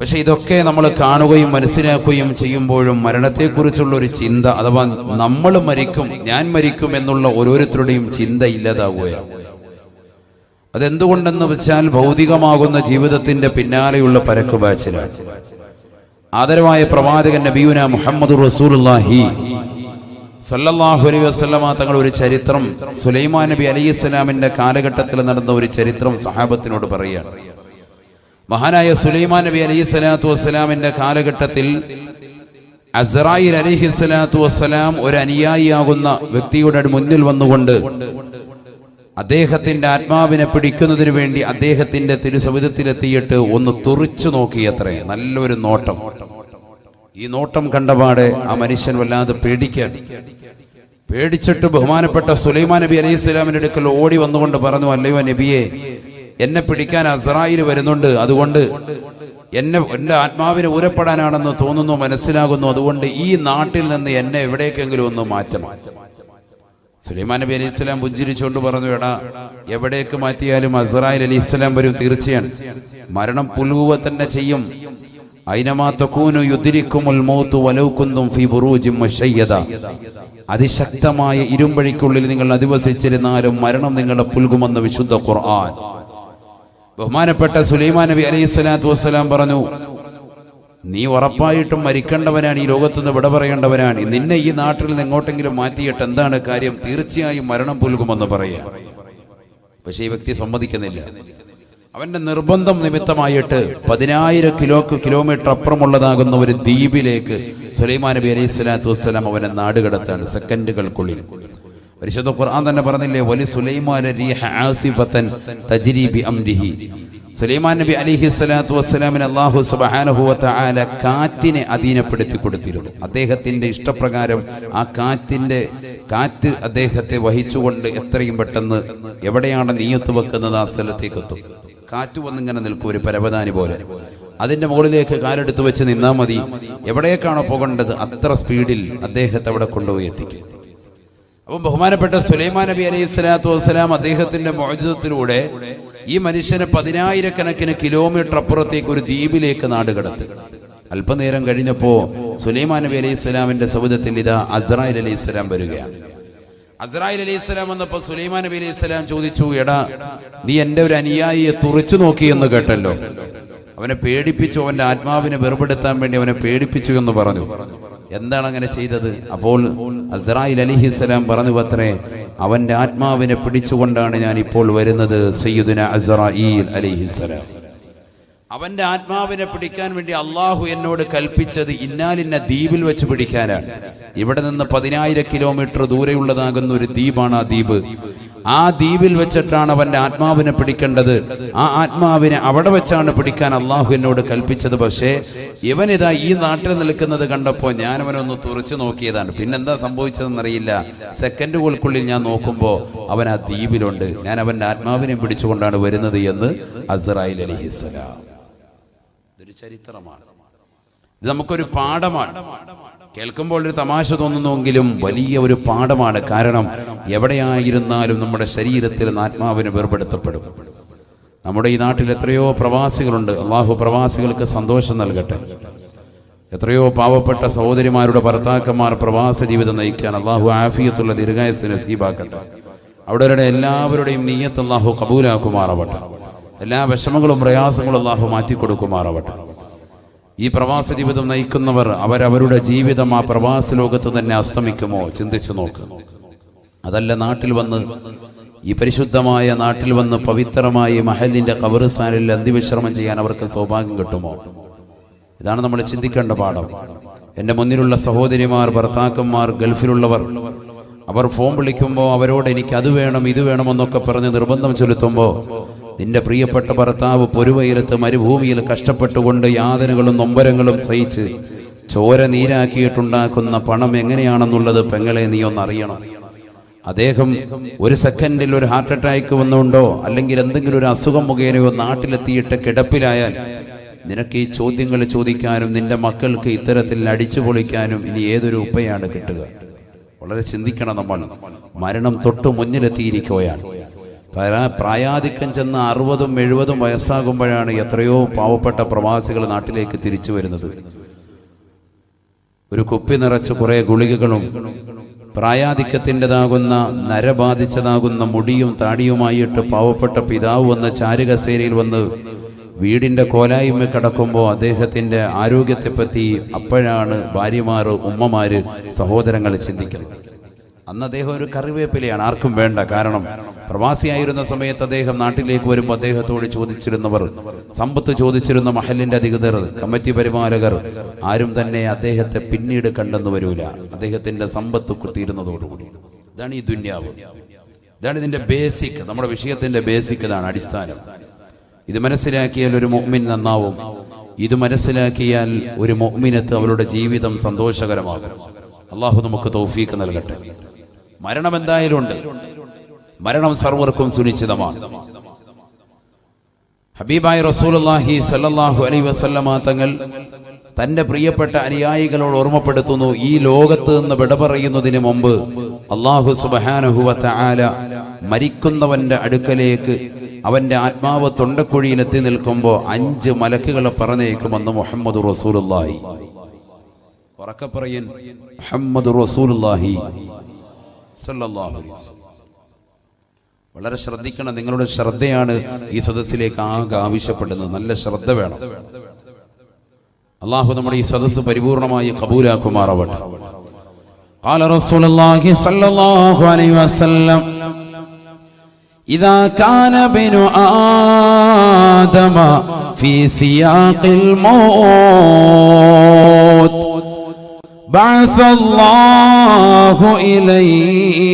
പക്ഷെ ഇതൊക്കെ നമ്മൾ കാണുകയും മനസ്സിലാക്കുകയും ചെയ്യുമ്പോഴും മരണത്തെക്കുറിച്ചുള്ള ഒരു ചിന്ത, അഥവാ നമ്മൾ മരിക്കും, ഞാൻ മരിക്കും എന്നുള്ള ഓരോരുത്തരുടെയും ചിന്ത ഇല്ലാതാവുകയാണ്. അതെന്തുകൊണ്ടെന്ന് വെച്ചാൽ ഭൗതികമാകുന്ന ജീവിതത്തിന്റെ പിന്നാലെയുള്ള പരക്കുപാച്ചിലാണ്. ആദരവായ പ്രവാചകൻ നബിയുന മുഹമ്മദ് റസൂലുള്ളാഹി സല്ലല്ലാഹു അലൈഹി വസല്ലമ തങ്ങൾ ഒരു ചരിത്രം, സുലൈമാൻ നബി അലൈഹിസ്സലാമിന്റെ കാലഘട്ടത്തിൽ നടന്ന ഒരു ചരിത്രം സഹാബത്തിനോട് പറയുകയാണ്. മഹാനായ സുലൈമാൻ നബി അലൈഹിസ്സലാത്തു വസ്സലാമിന്റെ കാലഘട്ടത്തിൽ അസ്റായിൽ അലൈഹിസ്സലാത്തു വസ്സലാം ഒരു അനുയായിയാകുന്ന വ്യക്തിയുടെ മുന്നിൽ വന്നുകൊണ്ട് അദ്ദേഹത്തിന്റെ ആത്മാവിനെ പിടിക്കുന്നതിന് വേണ്ടി അദ്ദേഹത്തിന്റെ തിരുസവിധത്തിലെത്തിയിട്ട് ഒന്ന് തുറിച്ചു നോക്കിയത്രേ. നല്ലൊരു നോട്ടം. ഈ നോട്ടം കണ്ടപാടെ ആ മനുഷ്യൻ വല്ലാതെ പേടിച്ചിട്ട് ബഹുമാനപ്പെട്ട സുലൈമാൻ നബി അലൈഹി സ്വലാമിന്റെ അടുക്കൽ ഓടി വന്നുകൊണ്ട് പറഞ്ഞു, അല്ലയോ നബിയെ, എന്നെ പിടിക്കാൻ അസ്റായിൽ വരുന്നുണ്ട്, അതുകൊണ്ട് എന്റെ ആത്മാവിനെ ഊരപ്പെടാനാണെന്ന് തോന്നുന്നു, മനസ്സിലാകുന്നു, അതുകൊണ്ട് ഈ നാട്ടിൽ നിന്ന് എന്നെ എവിടേക്കെങ്കിലും ഒന്ന് മാറ്റണം. സുലൈമാൻ നബി അലൈഹി സ്വലാം പുഞ്ചിരിച്ചുകൊണ്ട് പറഞ്ഞു, എടാ, എവിടേക്ക് മാറ്റിയാലും അസ്റായിൽ അലൈഹി സ്വലാം വരും, തീർച്ചയാണ്. മരണം പുൽകുക തന്നെ ചെയ്യും. ഐനമാ തകൂനു യുദ്രിക്കുമുൽ മൗതു വലൗ കുന്തും ഫീ ബുറൂജിൻ മുശയ്യദ. അതിശക്തമായ ഇരുമ്പഴിക്കുള്ളിൽ നിങ്ങൾ അധിവസിച്ചിരുന്നാലും മരണം നിങ്ങളെ പുൽകുമെന്ന് വിശുദ്ധ ഖുർആൻ. ബഹുമാനപ്പെട്ട സുലൈമാൻ നബി അലൈഹി സ്വലാത്തു വസ്സലാം പറഞ്ഞു, നീ ഉറപ്പായിട്ടും മരിക്കേണ്ടവനാണ്, ഈ ലോകത്തുനിന്ന് വിട പറയേണ്ടവനാണ്. നിന്നെ ഈ നാട്ടിൽ നിന്ന് എങ്ങോട്ടെങ്കിലും മാറ്റിയിട്ട് എന്താണ് കാര്യം? തീർച്ചയായും മരണം പുൽകുമെന്ന് പറയാ. പക്ഷെ ഈ വ്യക്തി സമ്മതിക്കുന്നില്ല. അവന്റെ നിർബന്ധം നിമിത്തമായിട്ട് 10,000 കിലോമീറ്റർ അപ്പുറമുള്ളതാകുന്ന ഒരു ദ്വീപിലേക്ക് സുലൈമാൻ നബി അലൈഹി സ്വലാത്തു വസ്സലാം അവനെ നാടുകടത്താണ് സെക്കൻഡുകൾക്കുള്ളിൽ. പരിശുദ്ധ ഖുർആൻ തന്നെ പറഞ്ഞില്ലേ, വലി സുലൈമാന റീഹ ആസിഫതൻ തജ്രി ബി അംരിഹി. സുലൈമാൻ നബി അലൈഹി സ്വലാത്തു വസ്സലാമിന് അല്ലാഹു സുബ്ഹാനഹു വ തആല കാറ്റിനെ അധീനപ്പെടുത്തി കൊടുത്തിരുന്നു. അദ്ദേഹത്തിന്റെ ഇഷ്ടപ്രകാരം ആ കാറ്റ് അദ്ദേഹത്തെ വഹിച്ചുകൊണ്ട് എത്രയും പെട്ടെന്ന് എവിടെയാണ് നിയ്യത്ത് വെക്കുന്നത് ആ സ്ഥലത്തേക്ക് എത്തും. കാറ്റ് വന്നിങ്ങനെ നിൽക്കും, ഒരു പരവതാനി പോലെ. അതിന്റെ മുകളിലേക്ക് കാലെടുത്ത് വെച്ച് നിന്നാൽ മതി. എവിടേക്കാണോ പോകേണ്ടത് അത്ര സ്പീഡിൽ അദ്ദേഹത്തെ അവിടെ കൊണ്ടുപോയി എത്തിക്കും. അപ്പം ബഹുമാനപ്പെട്ട സുലൈമാൻ നബി അലൈഹി സ്വലാത്തു വസ്സലാം അദ്ദേഹത്തിന്റെ മുഅ്ജിസത്തിലൂടെ ഈ മനുഷ്യനെ 10,000 കിലോമീറ്റർ അപ്പുറത്തേക്ക് ഒരു ദ്വീപിലേക്ക് നാടുകടത്തി. അല്പനേരം കഴിഞ്ഞപ്പോ സുലൈമാൻ നബി അലൈഹി സ്വലാമിന്റെ സവിധത്തിൽ ഇതാ അസ്റായിൽ അലൈഹി സ്വലാം വരികയാണ്. അസ്റായിൽ അലൈഹി സ്വലാം വന്നപ്പോ സുലൈമാൻ നബി അലൈഹി സ്വലാം ചോദിച്ചു, എടാ, നീ എന്റെ ഒരു അനുയായിയെ തുറിച്ചു നോക്കി എന്ന് കേട്ടല്ലോ. അവനെ പേടിപ്പിച്ചു, അവന്റെ ആത്മാവിനെ വെറുപെടുത്താൻ വേണ്ടി അവനെ പേടിപ്പിച്ചു എന്ന് പറഞ്ഞു. എന്താണ് അങ്ങനെ ചെയ്തത്? അപ്പോൾ അസ്റായിൽ അലൈഹിസ്സലാം പറഞ്ഞു അത്രേ, അവന്റെ ആത്മാവിനെ പിടിച്ചുകൊണ്ടാണ് ഞാൻ ഇപ്പോൾ വരുന്നത്. സയ്യിദുന അസ്റായിൽ അലൈഹിസ്സലാം, അവന്റെ ആത്മാവിനെ പിടിക്കാൻ വേണ്ടി അള്ളാഹു എന്നോട് കൽപ്പിച്ചത് ഇന്നാലിന്ന ദ്വീപിൽ വെച്ച് പിടിക്കാനാണ്. ഇവിടെ നിന്ന് 10,000 കിലോമീറ്റർ ദൂരെയുള്ളതാകുന്ന ഒരു ദ്വീപാണ് ആ ദ്വീപ്. ആ ദ്വീപിൽ വെച്ചിട്ടാണ് അവന്റെ ആത്മാവിനെ പിടിക്കേണ്ടത്. ആ ആത്മാവിനെ അവിടെ വെച്ചാണ് പിടിക്കാൻ അള്ളാഹു എന്നോട് കൽപ്പിച്ചത്. പക്ഷേ ഇവനിതാ ഈ നാട്ടിൽ നിൽക്കുന്നത് കണ്ടപ്പോൾ ഞാൻ അവനൊന്ന് തുറച്ചു നോക്കിയതാണ്. പിന്നെന്താ സംഭവിച്ചതെന്നറിയില്ല. സെക്കൻഡുകൾക്കുള്ളിൽ ഞാൻ നോക്കുമ്പോൾ അവൻ ആ ദ്വീപിലുണ്ട്. ഞാൻ അവന്റെ ആത്മാവിനെ പിടിച്ചുകൊണ്ടാണ് വരുന്നത് എന്ന് അസ്റായിൽ അലൈഹിസ്സലാം. ഇതൊരു ചരിത്രമാണ്. ഇത് നമുക്കൊരു പാഠമാണ്. കേൾക്കുമ്പോൾ ഒരു തമാശ തോന്നുന്നുവെങ്കിലും വലിയ ഒരു പാഠമാണ്. കാരണം എവിടെയായിരുന്നാലും നമ്മുടെ ശരീരത്തിൽ ആത്മാവിന് വേർപെടുത്തപ്പെടും. നമ്മുടെ ഈ നാട്ടിൽ എത്രയോ പ്രവാസികളുണ്ട്. അള്ളാഹു പ്രവാസികൾക്ക് സന്തോഷം നൽകട്ടെ. എത്രയോ പാവപ്പെട്ട സഹോദരിമാരുടെ ഭർത്താക്കന്മാർ പ്രവാസ ജീവിതം നയിക്കാൻ അള്ളാഹു ആഫിയത്തുള്ള ദീർഘായുസ്സ് നസീബാക്കട്ടെ. അവിടെ എല്ലാവരുടെയും നിയ്യത്ത് അള്ളാഹു കബൂലാക്കുമാറാവട്ടെ. എല്ലാ വിഷമങ്ങളും പ്രയാസങ്ങളും അള്ളാഹു മാറ്റിക്കൊടുക്കുമാറാവട്ടെ. ഈ പ്രവാസ ജീവിതം നയിക്കുന്നവർ അവരവരുടെ ജീവിതം ആ പ്രവാസ ലോകത്ത് തന്നെ അസ്തമിക്കുമോ? ചിന്തിച്ചു നോക്ക്. അതല്ല, നാട്ടിൽ വന്ന് ഈ പരിശുദ്ധമായ നാട്ടിൽ വന്ന് പവിത്രമായി മഹലിന്റെ ഖബർസ്ഥാനിൽ അന്ത്യവിശ്രമം ചെയ്യാൻ അവർക്ക് സൗഭാഗ്യം കിട്ടുമോ? ഇതാണ് നമ്മൾ ചിന്തിക്കേണ്ട പാഠം. എൻ്റെ മുന്നിലുള്ള സഹോദരിമാർ, ഭർത്താക്കന്മാർ, ഗൾഫിലുള്ളവർ, അവർ ഫോൺ വിളിക്കുമ്പോൾ അവരോട് എനിക്ക് അത് വേണം ഇത് വേണമെന്നൊക്കെ പറഞ്ഞ് നിർബന്ധം ചെലുത്തുമ്പോൾ നിന്റെ പ്രിയപ്പെട്ട ഭർത്താവ് പൊരുവയിലത്ത് മരുഭൂമിയിൽ കഷ്ടപ്പെട്ടുകൊണ്ട് യാതനകളും നൊമ്പരങ്ങളും സഹിച്ച് ചോര നീരാക്കിയിട്ടുണ്ടാക്കുന്ന പണം എങ്ങനെയാണെന്നുള്ളത് പെങ്ങളെ നീ ഒന്നറിയണം. അദ്ദേഹം ഒരു സെക്കൻഡിൽ ഒരു ഹാർട്ട് അറ്റാക്ക് വന്നുകൊണ്ടോ അല്ലെങ്കിൽ എന്തെങ്കിലും ഒരു അസുഖം മുഖേനയോ നാട്ടിലെത്തിയിട്ട് കിടപ്പിലായാൽ നിനക്ക് ഈ ചോദ്യങ്ങൾ ചോദിക്കാനും നിന്റെ മക്കൾക്ക് ഇത്തരത്തിൽ അടിച്ചു പൊളിക്കാനും ഇനി ഏതൊരു ഉപ്പയാണ് കിട്ടുക? വളരെ ചിന്തിക്കണം നമ്മൾ. മരണം തൊട്ടു മുന്നിലെത്തിയിരിക്കുകയാണ്. പ്രായാധിക്യം ചെന്ന് 60-70 വയസ്സാകുമ്പോഴാണ് എത്രയോ പാവപ്പെട്ട പ്രവാസികൾ നാട്ടിലേക്ക് തിരിച്ചു വരുന്നത്. ഒരു കുപ്പി നിറച്ച് കുറെ ഗുളികകളും പ്രായാധിക്യത്തിൻ്റെതാകുന്ന നരബാധിച്ചതാകുന്ന മുടിയും താടിയുമായിട്ട് പാവപ്പെട്ട പിതാവ് വന്ന് ചാരുകസേരയിൽ വന്ന് വീടിൻ്റെ കോലായ്മ കിടക്കുമ്പോൾ അദ്ദേഹത്തിൻ്റെ ആരോഗ്യത്തെപ്പറ്റി അപ്പോഴാണ് ഭാര്യമാർ, ഉമ്മമാര്, സഹോദരങ്ങൾ ചിന്തിക്കുന്നത്. അന്ന് അദ്ദേഹം ഒരു കറിവേപ്പിലയാണ്, ആർക്കും വേണ്ട. കാരണം പ്രവാസിയായിരുന്ന സമയത്ത് അദ്ദേഹം നാട്ടിലേക്ക് വരുമ്പോൾ അദ്ദേഹത്തോട് ചോദിച്ചിരുന്നവർ, സമ്പത്ത് ചോദിച്ചിരുന്ന മഹലിന്റെ അധികൃതർ, കമ്മിറ്റി പരിപാലകർ ആരും തന്നെ അദ്ദേഹത്തെ പിന്നീട് കണ്ടെന്ന് വരൂല. അദ്ദേഹത്തിന്റെ സമ്പത്ത് തീരുന്നതോടുകൂടി. ഇതാണ് ഈ ദുന്യാവ്, ഇതാണ് ഇതിന്റെ ബേസിക്, നമ്മുടെ വിഷയത്തിന്റെ ബേസിക് ഇതാണ്, അടിസ്ഥാനം. ഇത് മനസ്സിലാക്കിയാൽ ഒരു മുഅ്മിൻ നന്നാവും. ഇത് മനസ്സിലാക്കിയാൽ ഒരു മുഅ്മിനത്ത് അവരുടെ ജീവിതം സന്തോഷകരമാകും. അള്ളാഹു നമുക്ക് തൗഫീഖ് നൽകട്ടെ. മരണം എന്തായാലും ഉണ്ട്, മരണം സർവർക്കും സുനിശ്ചിതമാണ്. ഹബീബായ റസൂലുള്ളാഹി സ്വല്ലല്ലാഹു അലൈഹി വസല്ലമ തങ്ങൾ തന്റെ പ്രിയപ്പെട്ട അനുയായികളോട് ഓർമ്മപ്പെടുത്തുന്നു, ഈ ലോകത്ത് നിന്ന് വിട പറയുന്നതിന് മുമ്പ് അല്ലാഹു സുബ്ഹാനഹു വ തആല മരിക്കുന്നവന്റെ അടുക്കലേക്ക് അവന്റെ ആത്മാവ് തൊണ്ടക്കുഴിയിലെത്തി നിൽക്കുമ്പോൾ 5 മലക്കുകളെ പറഞ്ഞേക്കുമെന്ന് മുഹമ്മദ് റസൂലുള്ളാഹി. ഉറക്കെ പറയൻ, മുഹമ്മദ് റസൂലുള്ളാഹി സ്വല്ലല്ലാഹു അലൈഹി വസല്ലം. വളരെ ശ്രദ്ധിക്കണം, നിങ്ങളുടെ ശ്രദ്ധയാണ് ഈ സദസ്സിലേക്ക് ആകെ ആവശ്യപ്പെടുന്നത്. നല്ല ശ്രദ്ധ വേണം. അല്ലാഹു നമ്മുടെ ഈ സദസ്സ് പരിപൂർണമായി കബൂലാക്കുമാറാവട്ടെ. ഖാല റസൂലുള്ളാഹി സ്വല്ലല്ലാഹു അലൈഹി വസല്ലം, ഇദാ കാന ബിനു ആദമ ഫീ സിയാഖിൽ മൗത്ത് ബഅസ അല്ലാഹു ഇലൈഹി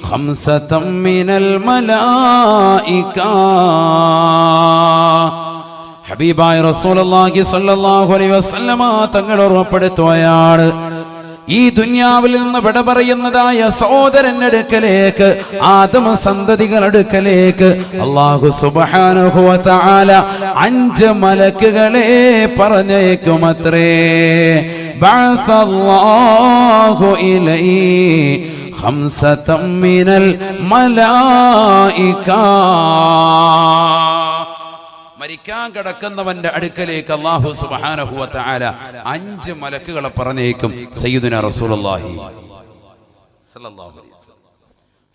ഖംസതൻ മിനൽ മലായിക. ഹബീബായ റസൂലുള്ളാഹി സ്വല്ലല്ലാഹു അലൈഹി വസല്ലമ തങ്ങൾ ഓർമ്മപ്പെടുത്തുകയാണ്, ഈ ദുനിയാവിൽ നിന്ന് വിട പറയുന്നതായ സഹോദരന്റെ അടുക്കലേക്ക്, ആദമ സന്തതികളുടെ അടുക്കലേക്ക് അല്ലാഹു സുബ്ഹാനഹു വ തആല 5 മലക്കുകളെ പറഞ്ഞേക്കുമത്രേ. ബഅസല്ലാഹു ഇലൈഹി ഖംസതൻ മിനൽ മലായിക. മരിക്കാൻ കിടക്കുന്നവന്റെ അടുക്കലേക്ക് അല്ലാഹു സുബ്ഹാനഹു വ തആല 5 മലക്കുകളെ പറഞ്ഞേക്കും. സയ്യിദുനാ റസൂലുള്ളാഹി സ്വല്ലല്ലാഹു അലൈഹി വസല്ലം,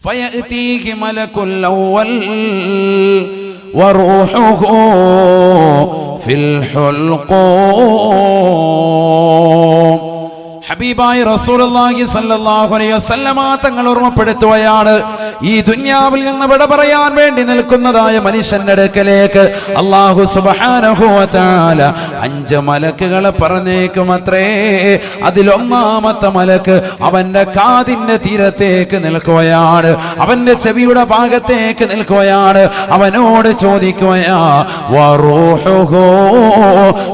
ഫയഅതീഹി മലകുൽ അവ്വൽ വറൂഹുഹു ഫിൽ ഹുൽഖൂം. ഹബീബായ റസൂലുള്ളാഹി സ്വല്ലല്ലാഹു അലൈഹി വസല്ലമ തങ്ങൾ ഓർമ്മപ്പെടുത്തുകയാണ്, ഈ ദുനിയാവിൽ നിന്ന് വിട പറയാൻ വേണ്ടി നിൽക്കുന്നതായ മനുഷ്യന്റെ അടുക്കലേക്ക് അല്ലാഹു സുബ്ഹാനഹു വ തആല 5 മലക്കുകളെ പറഞ്ഞേക്കുമത്രേ. അതിലൊന്നാമത്തെ മലക്ക് അവന്റെ കാതിന്റെ തീരത്തേക്ക് നിൽക്കുകയാണ്, അവന്റെ ചെവിയുടെ ഭാഗത്തേക്ക് നിൽക്കുകയാണ്. അവനോട് ചോദിക്കുകയാ, വറൂഹുഹു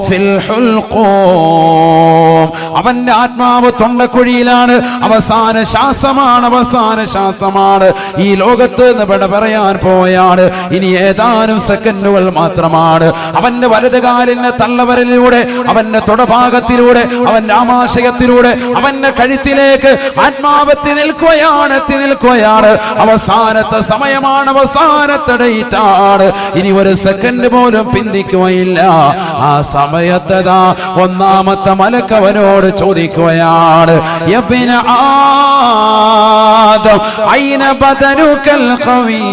ഫിൽ ഹുൽഖൂം. അവന്റെ ആത്മാവ് തൊണ്ടക്കുഴിയിലാണ്, അവസാന ശ്വാസമാണ്, അവസാന ശ്വാസമാണ്. ഈ ലോകത്ത് നിന്ന് വിട പറയാൻ പോയാണ്. ഇനി ഏതാനും സെക്കൻഡുകൾ മാത്രമാണ്. അവന്റെ വലതുകാലിന്റെ തള്ളവരലിലൂടെ, അവന്റെ തൊടഭാഗത്തിലൂടെ, അവന്റെ ആമാശയത്തിലൂടെ, അവന്റെ കഴുത്തിലേക്ക് ആത്മാവെത്തി നിൽക്കുകയാണ്, എത്തി നിൽക്കുകയാണ്. അവസാനത്തെ സമയമാണ്, അവസാനത്തെ ഡേറ്റാണ്. ഇനി ഒരു സെക്കൻഡ് പോലും പിന്തിക്കുകയില്ല. ആ സമയത്തതാ ഒന്നാമത്തെ മലക്കവനോട് ചോദിക്കുകയാണ്, യബ്ന ആദം ഐന ബദനുകൽ ഖവീ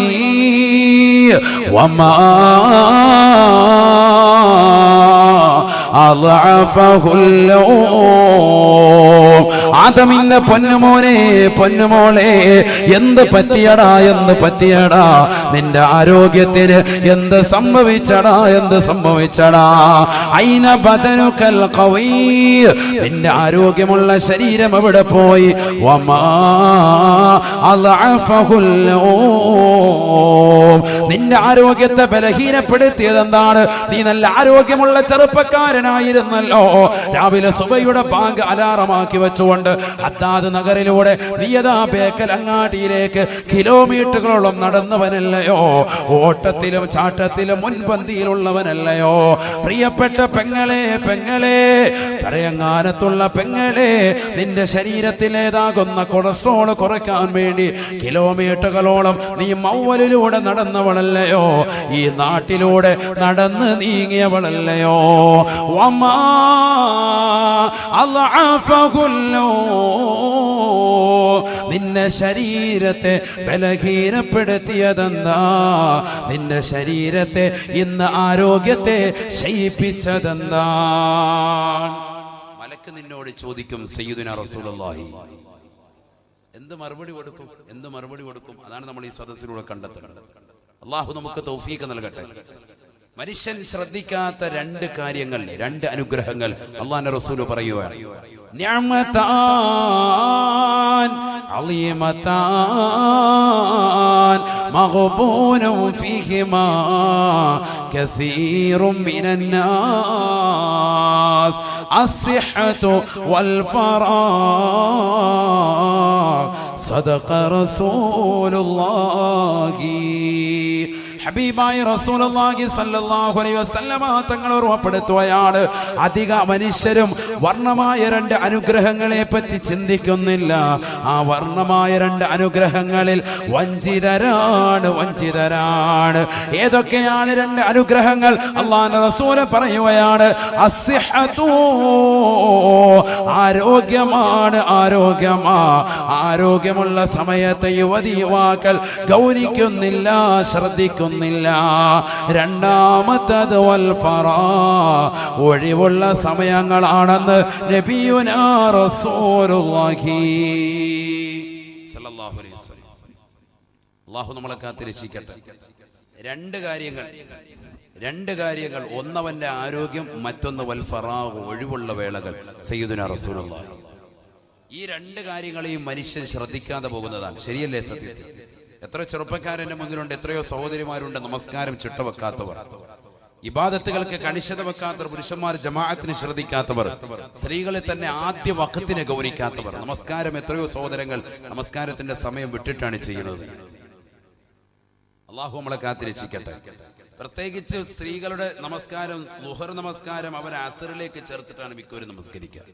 വമാ ആദമിന്റെ പൊന്നുമോനെ, പൊന്നുമോളെ, എന്ത് പറ്റിയടാ, എന്ത് പറ്റിയടാ, നിന്റെ ആരോഗ്യത്തിന് എന്ത് സംഭവിച്ചടാ, എന്ത് സംഭവിച്ചടാ. ഐന ബദനുകൽ ഖവീ, നിന്റെ ആരോഗ്യമുള്ള ശരീരം എവിടെ പോയി? വമാ അളഅഫഹുൽ നിന്റെ ആരോഗ്യത്തെ ബലഹീനപ്പെടുത്തിയത് എന്താണ്? നീ നല്ല ആരോഗ്യമുള്ള ചെറുപ്പക്കാരൻ കാവൽക്കാരനായിരുന്നല്ലോ. രാവിലെ സുബഹിയുടെ ബാങ്ക് അലാറമാക്കി വെച്ചുകൊണ്ട് ഹദ്ദാദ് നഗറിലൂടെ നിയതാ ബേക്കൽ അങ്ങാടിയിലേക്ക് കിലോമീറ്ററുകളോളം നടന്നവനല്ലയോ? ഓട്ടത്തിലും ചാട്ടത്തിലും മുൻപന്തിയിലുള്ളവനല്ലയോ? പ്രിയപ്പെട്ട പെങ്ങളെ, പറയങ്ങാനത്തുള്ള പെങ്ങളെ, നിന്റെ ശരീരത്തിലേതാകുന്ന കൊളസ്ട്രോൾ കുറയ്ക്കാൻ വേണ്ടി കിലോമീറ്ററുകളോളം നീ മൗവലിലൂടെ നടന്നവളല്ലയോ? ഈ നാട്ടിലൂടെ നടന്ന് നീങ്ങിയവളല്ലയോ? വമാ അൽഅഫഹുല്ലോ, നിന്റെ ശരീരത്തെ ബലഹീനപ്പെടുത്തിയതെന്താ? നിന്റെ ശരീരത്തെ ഇന്ന് ആരോഗ്യത്തെ ശയിപ്പിച്ചതെന്താ? മലക്ക് നിന്നോട് ചോദിക്കും, സയ്യിദുനാ റസൂലുള്ളാഹി, എന്ത് മറുപടി കൊടുക്കും? അതാണ് നമ്മൾ ഈ സദസ്സിലൂടെ കണ്ടെത്തുന്നത്. അള്ളാഹു നമുക്ക് തൗഫീഖ് നൽകട്ടെ. മനുഷ്യൻ ശ്രദ്ധിക്കാത്ത രണ്ട് കാര്യങ്ങൾ, രണ്ട് അനുഗ്രഹങ്ങൾ അള്ളാഹുവിന്റെ റസൂൽ പറയുകയാണ്. നിഅമതാൻ അളീമതാൻ മഗ്ബൂനും ഫീഹിമാ കസീറും മിനന്നാസ് അസ്സിഹ്ഹതു വൽ ഫറാഗ് സദഖ റസൂലുള്ളാഹി. ഹബീബായ റസൂലുള്ളാഹി സ്വല്ലല്ലാഹു അലൈഹി വസല്ലമ തങ്ങൾ ഓർമ്മപ്പെടുത്തുകയാണ്, അധിക മനുഷ്യരും വർണ്ണമായ രണ്ട് അനുഗ്രഹങ്ങളെ പറ്റി ചിന്തിക്കുന്നില്ല. ആ വർണ്ണമായ രണ്ട് അനുഗ്രഹങ്ങളിൽ വഞ്ചിതരാണ്. ഏതൊക്കെയാണ് രണ്ട് അനുഗ്രഹങ്ങൾ? അല്ലാഹുവിന്റെ റസൂൽ പറയുകയാണ്, അസ്സിഹ്ഹതു, ആരോഗ്യമുള്ള സമയത്ത് യുവതി യുവാക്കൾ ഗൗനിക്കുന്നില്ല, ശ്രദ്ധിക്കുന്നു. രണ്ടാമത്തത് വൽ ഫറാ, ഒഴിവുള്ള സമയങ്ങളാണെന്ന് നബിയുനാ റസൂലുള്ളാഹി സ്വല്ലല്ലാഹു അലൈഹി വസല്ലം. അല്ലാഹു നമ്മളെ കാത്തിരക്ഷിക്കട്ടെ. രണ്ട് കാര്യങ്ങൾ, ഒന്നവന്റെ ആരോഗ്യം, മറ്റൊന്ന് വൽ ഫറാ, ഒഴിവുള്ള വേളകൾ. സയ്യിദുനാ റസൂലുള്ളാഹി ഈ രണ്ട് കാര്യങ്ങളെയും മനുഷ്യൻ ശ്രദ്ധിക്കാതെ പോകുന്നതാണ്. ശരിയല്ലേ? സത്യത്തിൽ എത്ര ചെറുപ്പക്കാരന്റെ മുന്നിലുണ്ട്, എത്രയോ സഹോദരിമാരുണ്ട് നമസ്കാരം ചിട്ടവെക്കാത്തവർ, ഇബാദത്തുകൾക്ക് കണിശത വെക്കാത്തവർ, പുരുഷന്മാർ ജമാഅത്തിന് ശ്രദ്ധിക്കാത്തവർ, സ്ത്രീകളെ തന്നെ ആദ്യ വഖത്തിനെ ഗൗനിക്കാത്തവർ. നമസ്കാരം എത്രയോ സഹോദരങ്ങൾ നമസ്കാരത്തിന്റെ സമയം വിട്ടിട്ടാണ് ചെയ്യുന്നത്. അള്ളാഹു നമ്മളെ കാത്തിരക്ഷിക്കട്ടെ. പ്രത്യേകിച്ച് സ്ത്രീകളുടെ നമസ്കാരം, ളുഹർ നമസ്കാരം അവർ അസ്റിലേക്ക് ചേർത്തിട്ടാണ് മിക്കവരും നമസ്കരിക്കുക.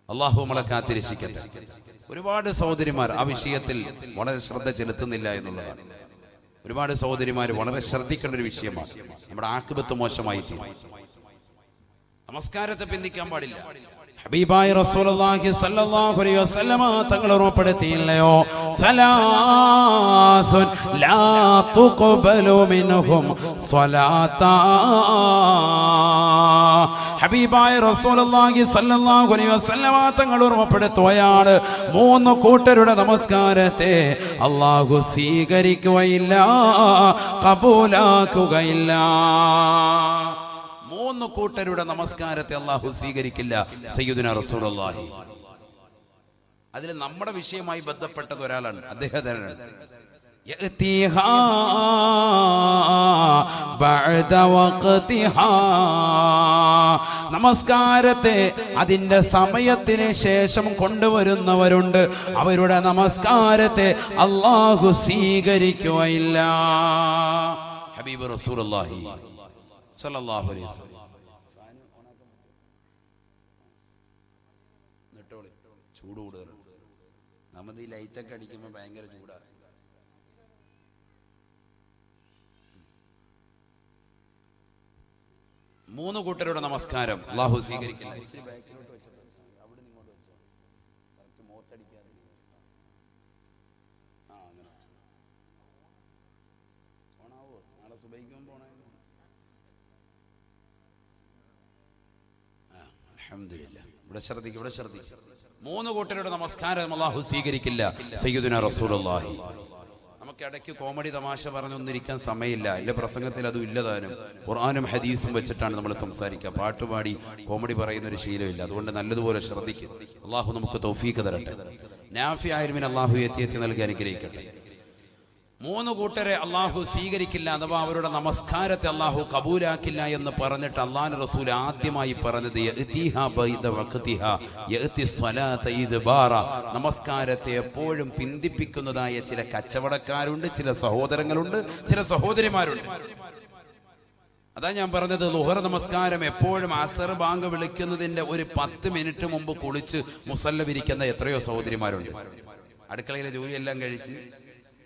അള്ളാഹു നമ്മളെ കാത്തിരക്ഷിക്കട്ടെ. ഒരുപാട് സഹോദരിമാർ ആ വിഷയത്തിൽ വളരെ ശ്രദ്ധ ചെലുത്തുന്നില്ല എന്നുള്ളതാണ്. ഒരുപാട് സഹോദരിമാർ വളരെ ശ്രദ്ധിക്കേണ്ട ഒരു വിഷയമാണ്. നമ്മുടെ ആഖിബത്ത് മോശമായി തീരും. നമസ്കാരത്തെ പിന്തിക്കാൻ പാടില്ല. ഹബീബായ റസൂലുള്ളാഹി സ്വല്ലല്ലാഹു അലൈഹി വസല്ലമ തങ്ങൾ ഓർമ്മപ്പെടുത്തിയില്ലയോ, സലാസുൻ ലാ തുഖ്ബലു മിൻഹും സ്വലാത്താ. ഹബീബായ റസൂലുള്ളാഹി സ്വല്ലല്ലാഹു അലൈഹി വസല്ലമ തങ്ങൾ ഓർമ്മപ്പെടുത്തുകയാണ്, മൂന്ന് കൂട്ടരുടെ നമസ്കാരത്തെ അല്ലാഹു സ്വീകരിക്കുകയില്ല, ഖബൂലാക്കുകയില്ല. മൂന്ന് കൂട്ടരുടെ നമസ്കാരത്തെ അല്ലാഹു സ്വീകരിക്കില്ല. സയ്യിദുനാ റസൂലുള്ളാഹി അതിൽ നമ്മുടെ വിഷയമായി ബന്ധപ്പെട്ടത് ഒരാളാണ്. അദ്ദേഹത്തിനാണ് നമസ്കാരത്തെ അതിന്റെ സമയത്തിന് ശേഷം കൊണ്ടുവരുന്നവരുണ്ട്. അവരുടെ നമസ്കാരത്തെ അല്ലാഹു സ്വീകരിക്കുകയില്ല. ഹബീബ് റസൂലുള്ളാഹി സ്വല്ലല്ലാഹു അലൈഹി വസല്ലം ചൂട് കൂടുതൽ. നമ്മൾ ഈ ലൈറ്റൊക്കെ അടിക്കുമ്പോൾ ഭയങ്കര ചൂടാണ്. മൂന്ന് കൂട്ടരുടെ നമസ്കാരം അല്ലാഹു സ്വീകരിക്കില്ല. ഇവിടെ ശ്രദ്ധിക്കും. മൂന്ന് കൂട്ടരുടെ നമസ്കാരം അല്ലാഹു സ്വീകരിക്കില്ല. സയ്യിദുനാ റസൂലുള്ളാഹി. നമുക്ക് ഇടയ്ക്ക് കോമഡി തമാശ പറഞ്ഞൊന്നിരിക്കാൻ സമയമില്ല. എന്റെ പ്രസംഗത്തിൽ അതും ഇല്ലതാനും. ഖുർആനും ഹദീസും വെച്ചിട്ടാണ് നമ്മൾ സംസാരിക്കുക. പാട്ടുപാടി കോമഡി പറയുന്ന ഒരു ശീലമില്ല. അതുകൊണ്ട് നല്ലതുപോലെ ശ്രദ്ധിക്കും. അല്ലാഹു നമുക്ക് തൗഫീഖ് തരട്ടെ. നാഫിഅ ഇൽമിന് അല്ലാഹു എത്തി നൽകി അനുഗ്രഹിക്കട്ടെ. 3 കൂട്ടരെ അള്ളാഹു സ്വീകരിക്കില്ല, അഥവാ അവരുടെ നമസ്കാരത്തെ അള്ളാഹു കബൂലാക്കില്ല എന്ന് പറഞ്ഞിട്ട് അള്ളാഹു റസൂൽ ആദ്യമായി പറഞ്ഞത് നമസ്കാരത്തെ എപ്പോഴും പിന്തിപ്പിക്കുന്നതായ ചില കച്ചവടക്കാരുണ്ട്, ചില സഹോദരങ്ങളുണ്ട്, ചില സഹോദരിമാരുണ്ട്. അതാ ഞാൻ പറഞ്ഞത്, ളുഹർ നമസ്കാരം എപ്പോഴും അസർ ബാങ്ക് വിളിക്കുന്നതിന്റെ ഒരു 10 മിനിറ്റ് മുമ്പ് കുളിച്ച് മുസല്ല വിരിക്കുന്ന എത്രയോ സഹോദരിമാരുണ്ട്. അടുക്കളയിലെ ജോലിയെല്ലാം കഴിച്ച്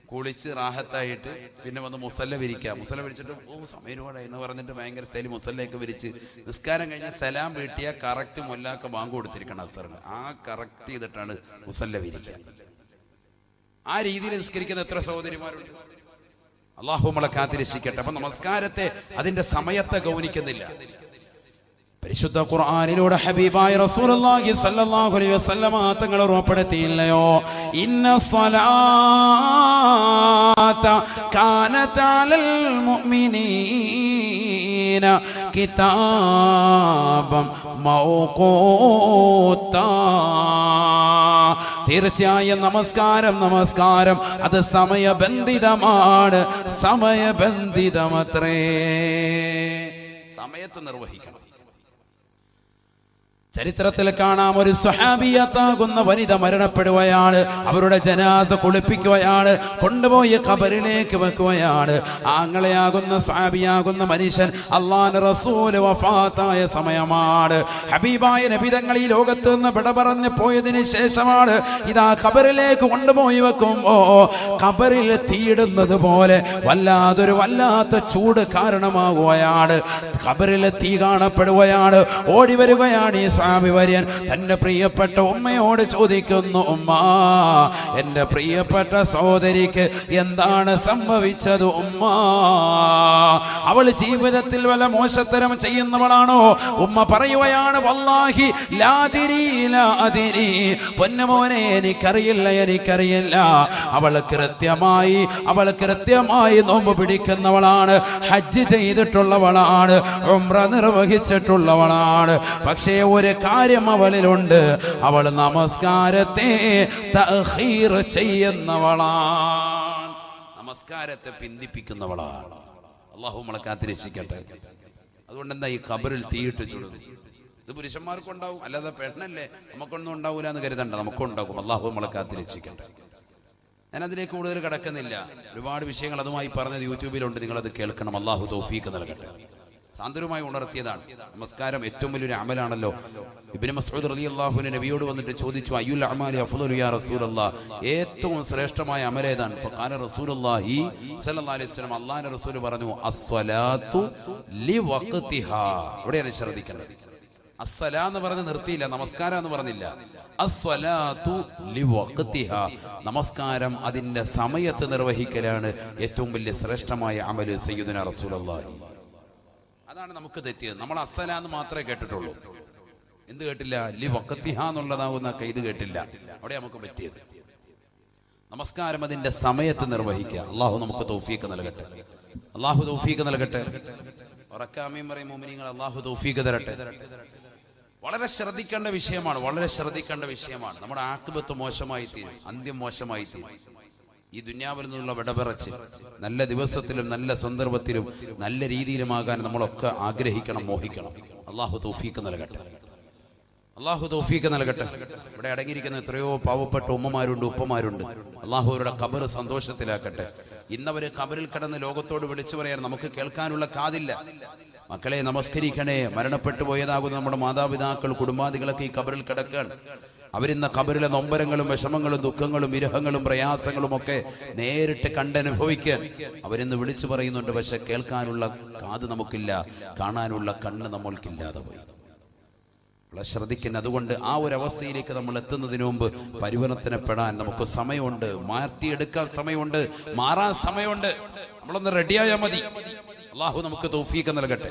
കുളിച്ച് റാഹത്തായിട്ട് പിന്നെ വന്ന് മുസല്ല വിരിക്കുക. മുസല്ല വിരിച്ചിട്ട് സമയനോടെ എന്ന് പറഞ്ഞിട്ട് ഭയങ്കര സ്റ്റൈൽ മുസല്ലയൊക്കെ വിരിച്ച് നിസ്കാരം കഴിഞ്ഞ് സലാം വീട്ടിയ കറക്റ്റ് മൊല്ലാക്ക ബാങ്ക് കൊടുത്തിരിക്കണം അസറിന്. ആ കറക്റ്റ് ചെയ്തിട്ടാണ് മുസല്ല വിരിക്കുക. ആ രീതിയിൽ നിസ്കരിക്കുന്ന എത്ര സഹോദരിമാരുണ്ട്. അള്ളാഹു നമ്മളെ കാത്തിരക്ഷിക്കട്ടെ. അപ്പൊ നമസ്കാരത്തെ അതിന്റെ സമയത്തെ ഗൗനിക്കുന്നില്ല. പരിശുദ്ധ ഖുർആനിലൂടെ ഹബീബായ റസൂലുള്ളാഹി സ്വല്ലല്ലാഹു അലൈഹി വസല്ലമ തങ്ങൾ ഉറപ്പെടുത്തിയില്ലയോ, ഇന്ന സ്വലാത്ത കാനത അലൽ മുഅ്മിനീന കിതാബം മൗഖൂതാ. തീർച്ചയായും നമസ്കാരം അത് സമയബന്ധിതമാണ്, സമയബന്ധിതമത്രേ. സമയത്ത് നിർവഹിക്കണം. ചരിത്രത്തിൽ കാണാം, ഒരു സ്വഹാബിയത്താകുന്ന വനിത മരണപ്പെടുകയാണ്. അവരുടെ ജനാസ കുളിപ്പിക്കുകയാണ്, കൊണ്ടുപോയി ഖബറിലേക്ക് വെക്കുകയാണ്. ആങ്ങളെയാകുന്ന സ്വഹാബിയാകുന്ന മനുഷ്യൻ അല്ലാഹുവിന്റെ റസൂൽ വഫാത്തായ സമയമാണ്. ഹബീബായ നബി തങ്ങൾ ഈ ലോകത്ത് നിന്ന് വിട പറഞ്ഞു പോയതിനു ശേഷമാണ് ഇതാ ഖബറിലേക്ക് കൊണ്ടുപോയി വെക്കുമ്പോ ഖബറിൽ തീയിടുന്നത് പോലെ വല്ലാത്ത ചൂട് കാരണമാകുകയാണ്. ഖബറിൽ തീ കാണപ്പെടുകയാണ്. ഓടി വരികയാണ് ഈ സ്വഹാബി വര്യൻ. തന്റെ പ്രിയപ്പെട്ട ഉമ്മയോട് ചോദിക്കുന്നു, ഉമ്മ, എന്റെ പ്രിയപ്പെട്ട സഹോദരിക്ക് എന്താണ് സംഭവിച്ചത് ഉമ്മ? അവൾ ജീവിതത്തിൽ വല്ല മോശത്തരം ചെയ്യുന്നവളാണോ? ഉമ്മ പറയുകയാണ്, വല്ലാഹി ലാദിരി ലാദിരി, പൊന്നുമോനെ എനിക്കറിയില്ല. അവൾ കൃത്യമായി നോമ്പ് പിടിക്കുന്നവളാണ്, ഹജ്ജ് ചെയ്തിട്ടുള്ളവളാണ്, ഉംറ നിർവഹിച്ചിട്ടുള്ളവളാണ്. പക്ഷേ ഒരു കാര്യം അവളിലുണ്ട്, അവൾ നമസ്കാരത്തെ തഖീർ ചെയ്യുന്നവളാണ്, നമസ്കാരത്തെ പിന്തിപ്പിക്കുന്നവളാണ്. അല്ലാഹു നമ്മളെ കാത്തിരക്ഷിക്കട്ടെ. അതുകൊണ്ട് എന്താ ഈ ഖബറിൽ തീയിട്ട് ചുടുന്നു? ഇത് പുരുഷന്മാർക്കുണ്ടാവും, അല്ലാതെ പെണ്ണല്ലേ നമുക്കൊന്നും ഉണ്ടാവൂല എന്ന് കരുതണ്ട, നമുക്കുണ്ടാകും. അല്ലാഹു നമ്മളെ കാത്തിരക്ഷിക്കട്ടെ. ഞാനതിലേക്ക് കൂടുതൽ കിടക്കുന്നില്ല. ഒരുപാട് വിഷയങ്ങൾ അതുമായി പറഞ്ഞത് യൂട്യൂബിലുണ്ട്, നിങ്ങളത് കേൾക്കണം. അല്ലാഹു തൗഫീഖ് നൽകട്ടെ. സാന്ത്വനമായി ഉണർത്തിയതാണ്. നമസ്കാരം ഏറ്റവും വലിയൊരു അമലാണല്ലോ. ഇബ്നു മസ്ഊദ് റളിയല്ലാഹു അൻഹു നബിയോട് വന്നിട്ട് ചോദിച്ചു, അയ്യുൽ അഅമാലി അഫ്ളലു യാ റസൂലല്ലാഹ്, ഏറ്റവും ശ്രേഷ്ഠമായ അമൽ ഏതാണ്? ഫഖാല റസൂലുള്ളാഹി സ്വല്ലല്ലാഹു അലൈഹി വസല്ലം, അല്ലാഹുവിന്റെ റസൂൽ പറഞ്ഞു, അസ്സലാത്തു ലിവഖ്തിഹാ. ഇവിടെയാണ് ശ്രദ്ധിക്കേണ്ടത്. അസ്സലാ എന്ന് പറഞ്ഞ് നിർത്തിയില്ല, നമസ്കാരം എന്ന് പറഞ്ഞില്ല. അസ്സലാത്തു ലിവഖ്തിഹാ, നമസ്കാരം അതിന്റെ സമയത്ത് നിർവഹിക്കലാണ് ഏറ്റവും വലിയ ശ്രേഷ്ഠമായ അമൽ. സയ്യിദുനാ റസൂലുള്ളാഹി. അതാണ് നമുക്ക് തെറ്റിയത്. നമ്മൾ അസ്സലാന്ന് മാത്രമേ കേട്ടിട്ടുള്ളൂ. എന്ത് കേട്ടില്ല? ലി വഖത്തിഹ എന്നുള്ളതാവുന്ന ഇത് കേട്ടില്ല. അവിടെ നമുക്ക് പറ്റിയത് നമസ്കാരം അതിന്റെ സമയത്ത് നിർവഹിക്കുക. അള്ളാഹു നമുക്ക് തൗഫീഖ് നൽകട്ടെ. അള്ളാഹു തൗഫീഖ് നൽകട്ടെ. ഉറക്കാമീൻ പറയും മുഅ്മിനീങ്ങൾ, അള്ളാഹു തൗഫീഖ് തരട്ടെ. വളരെ ശ്രദ്ധിക്കേണ്ട വിഷയമാണ്. നമ്മുടെ ആഖിബത്ത് മോശമായി തീരും, അന്ത്യം മോശമായി തീരും. ഈ ദുനിയാവിൽ നിന്നുള്ള വിടപറച്ച് നല്ല ദിവസത്തിലും നല്ല സന്ദർഭത്തിലും നല്ല രീതിയിലുമാകാൻ നമ്മളൊക്കെ ആഗ്രഹിക്കണം, മോഹിക്കണം. അള്ളാഹു തൗഫീഖ് നൽകട്ടെ. ഇവിടെ അടങ്ങിയിരിക്കുന്ന എത്രയോ പാവപ്പെട്ട ഉമ്മമാരുണ്ട്, ഉപ്പമാരുണ്ട്. അള്ളാഹു അവരുടെ ഖബർ സന്തോഷത്തിലാക്കട്ടെ. ഇന്നവര് ഖബറിൽ കിടന്ന് ലോകത്തോട് വിളിച്ചു പറയാൻ നമുക്ക് കേൾക്കാനുള്ള കാതില്ല. മക്കളെ നമസ്കരിക്കണേ. മരണപ്പെട്ടു പോയതാകുന്ന നമ്മുടെ മാതാപിതാക്കൾ, കുടുംബാദികളൊക്കെ ഈ ഖബറിൽ കിടക്കാൻ. അവരിന്ന ഖബറിലെ നൊമ്പരങ്ങളും വിഷമങ്ങളും ദുഃഖങ്ങളും വിരഹങ്ങളും പ്രയാസങ്ങളും ഒക്കെ നേരിട്ട് കണ്ടനുഭവിക്കാൻ അവരിന്ന് വിളിച്ചു പറയുന്നുണ്ട്. പക്ഷെ കേൾക്കാനുള്ള കാത് നമുക്കില്ല, കാണാനുള്ള കണ്ണ് നമ്മൾക്കില്ലാതെ പോയി. ശ്രദ്ധിക്കുന്ന. അതുകൊണ്ട് ആ ഒരു അവസ്ഥയിലേക്ക് നമ്മൾ എത്തുന്നതിന് മുമ്പ് പരിവർത്തനപ്പെടാൻ നമുക്ക് സമയമുണ്ട്, മാറ്റിയെടുക്കാൻ സമയമുണ്ട്, മാറാൻ സമയമുണ്ട്. നമ്മളൊന്ന് റെഡിയായാൽ മതി. അള്ളാഹു നമുക്ക് തൗഫീഖ് നൽകട്ടെ.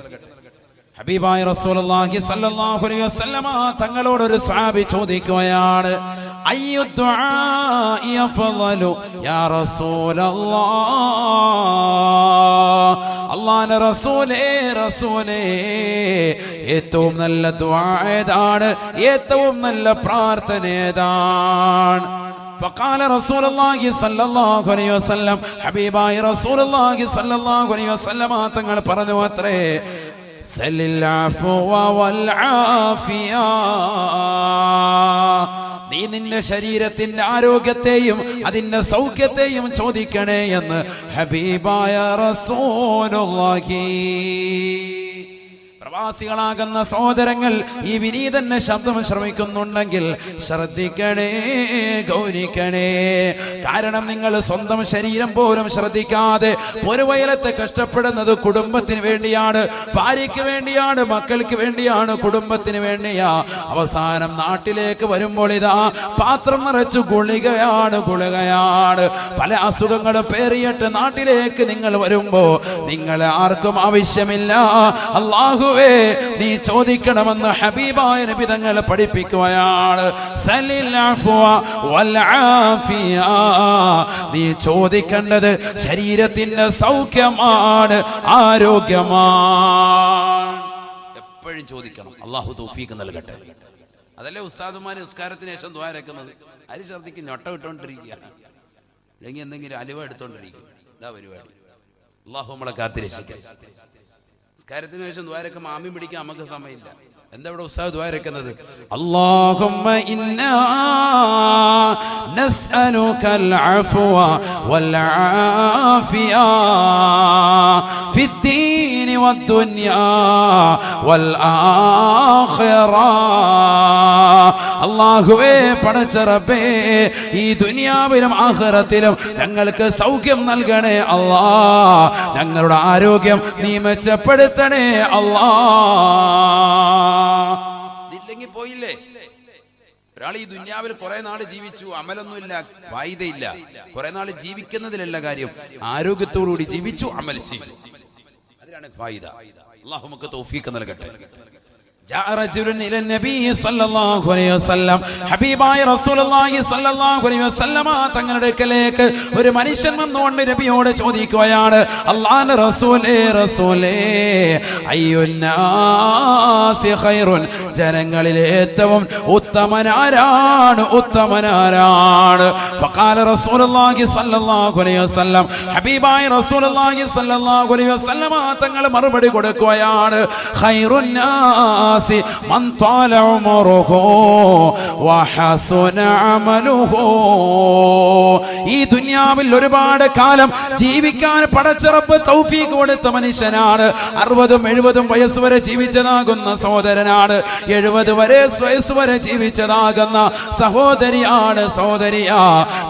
ഹബീബായ റസൂലുള്ളാഹി സ്വല്ലല്ലാഹു അലൈഹി വസല്ലമ തങ്ങളോട് ഒരു സ്വഹാബി ചോദിക്കുകയാണ്, അയ്യു ദുആഇ അഫ്ളലു യാ റസൂലല്ലാഹ്, അല്ലാഹുവിന്റെ റസൂലേ ഏറ്റവും നല്ല ദുആ ഏതാണ്? ഏറ്റവും നല്ല പ്രാർത്ഥന ഏതാണ്? ഫഖാല റസൂലുള്ളാഹി സ്വല്ലല്ലാഹു അലൈഹി വസല്ലം, ഹബീബായ റസൂലുള്ളാഹി സ്വല്ലല്ലാഹു അലൈഹി വസല്ലം തങ്ങൾ പറഞ്ഞു അത്രേ, സല്ലിൽ അഫ്വ വൽ ആഫിയ, നീ നിന്റെ ശരീരത്തിന്റെ ആരോഗ്യത്തെയും അതിന്റെ സൗഖ്യത്തെയും ചോദിക്കണേ എന്ന് ഹബീബായ റസൂലുള്ളാഹി. പ്രവാസികളാകുന്ന സഹോദരങ്ങൾ ഈ വിനീതന്റെ ശബ്ദം ശ്രമിക്കുന്നുണ്ടെങ്കിൽ ശ്രദ്ധിക്കണേ, ഗൗനിക്കണേ. കാരണം നിങ്ങൾ സ്വന്തം ശരീരം പോലും ശ്രദ്ധിക്കാതെ പൊരുവയലത്തെ കഷ്ടപ്പെടുന്നത് കുടുംബത്തിന് വേണ്ടിയാണ്, ഭാര്യയ്ക്ക് വേണ്ടിയാണ്, മക്കൾക്ക് വേണ്ടിയാണ്, കുടുംബത്തിന് വേണ്ടിയാ. അവസാനം നാട്ടിലേക്ക് വരുമ്പോൾ ഇതാ പാത്രം നിറച്ചു ഗുളികയാണ്. പല അസുഖങ്ങളും പേറിയിട്ട് നാട്ടിലേക്ക് നിങ്ങൾ വരുമ്പോ നിങ്ങളെ ആർക്കും ആവശ്യമില്ല. അല്ലാഹുവേ, നീ ചോദിക്കണമെന്ന് ഹബീബായ നബി തങ്ങൾ പഠിപ്പിക്കുകയാണ്. സല്ലിൽ അഫ്വ വൽ ആഫിയ, നീ ചോദിക്കേണ്ടത് ശരീരത്തിന്റെ സൗഖ്യമാണ്, ആരോഗ്യമാണ്. എപ്പോഴും ചോദിക്കണം. അല്ലാഹു തൗഫീഖ് നൽകട്ടെ. അതല്ലേ ഉസ്താദുമാര് നിസ്കാരത്തിന് ശേഷം ദുആ രക്കുന്നത്. അരി ഛർദിക്ക് ഞൊട്ട ഇട്ടുകൊണ്ടിരിക്കുക, അല്ലെങ്കിൽ എന്തെങ്കിലും അലുവ എടുത്തോണ്ടിരിക്കും. ഇതാ പരിപാടി. അല്ലാഹു നമ്മളെ കാത്തിരക്ഷിക്കട്ടെ. കാര്യത്തിന് ശേഷം ദ്വാരക്ക് മാമി പിടിക്കാൻ നമുക്ക് സമയമില്ല. എന്താ ഇവിടെ ഉസ്താദ് ദ്വാരക്കുന്നത്? അല്ലാഹുമ്മ ഇന്നാ നസ്അലുകൽ അഫ്വ വൽ ആഫിയ ഫിദ്ദീനി വദ്ദുനിയാ വൽ ആഖിറ. അല്ലാഹുവേ, പടച്ച റബ്ബേ, ഈ ദുനിയാവിലും ആഖിറത്തിലും ഞങ്ങൾക്ക് സൗഖ്യം നൽകണേ അല്ലാ. ഞങ്ങളുടെ ആരോഗ്യം നീ മെച്ചപ്പെടുത്തണേ അല്ലാ. ഇല്ലെങ്കിൽ പോയില്ലേ. ഒരാൾ ഈ ദുനിയാവിൽ കുറെ നാള് ജീവിച്ചു, അമലൊന്നുമില്ല, ഫായിദയില്ല. കുറെ നാള് ജീവിക്കുന്നതിലല്ല കാര്യം, ആരോഗ്യത്തോടുകൂടി ജീവിച്ചു, അമൽ ചെയ്തു, അതിലാണ് ഫായിദ. അല്ലാഹു നമുക്ക് തൗഫീഖ് നൽകട്ടെ. جاء رجل الى النبي صلى الله عليه وسلم, ഹബീബായ റസൂലുള്ളാഹി സ്വല്ലല്ലാഹു അലൈഹി വസല്ലമ തങ്ങളുടെ അടുക്കലേക്ക് ഒരു മനുഷ്യൻ വന്നുകൊണ്ട് നബിയോട് ചോദിക്കുകയാണ്, അല്ലാഹുവിന്റെ റസൂലേ, അയ്യുന്നാസി ഖൈറുൻ, ജനങ്ങളിലെ ഏറ്റവും ഉത്തമനാരാണ്? ഫഖാല റസൂലുള്ളാഹി സ്വല്ലല്ലാഹു അലൈഹി വസല്ലം, ഹബീബായ റസൂലുള്ളാഹി സ്വല്ലല്ലാഹു അലൈഹി വസല്ലമ തങ്ങൾ മറുപടി കൊടുക്കുകയാണ്, ഖൈറുൻ മൻ ത്വാല ഉമറുഹു വഹസുന അമലുഹു. ഈ ദുനിയാവിൽ ഒരുപാട് കാലം ജീവിക്കാൻ പടച്ച റബ്ബ് തൗഫീഖ് കൊടുത്ത മനുഷ്യനാണ്. 60-70 വയസ്സ് വരെ ജീവിച്ചതാകുന്ന സഹോദരനാണ്. 70 വയസ്സ് വരെ ജീവിച്ചതാകുന്ന സഹോദരിയാ.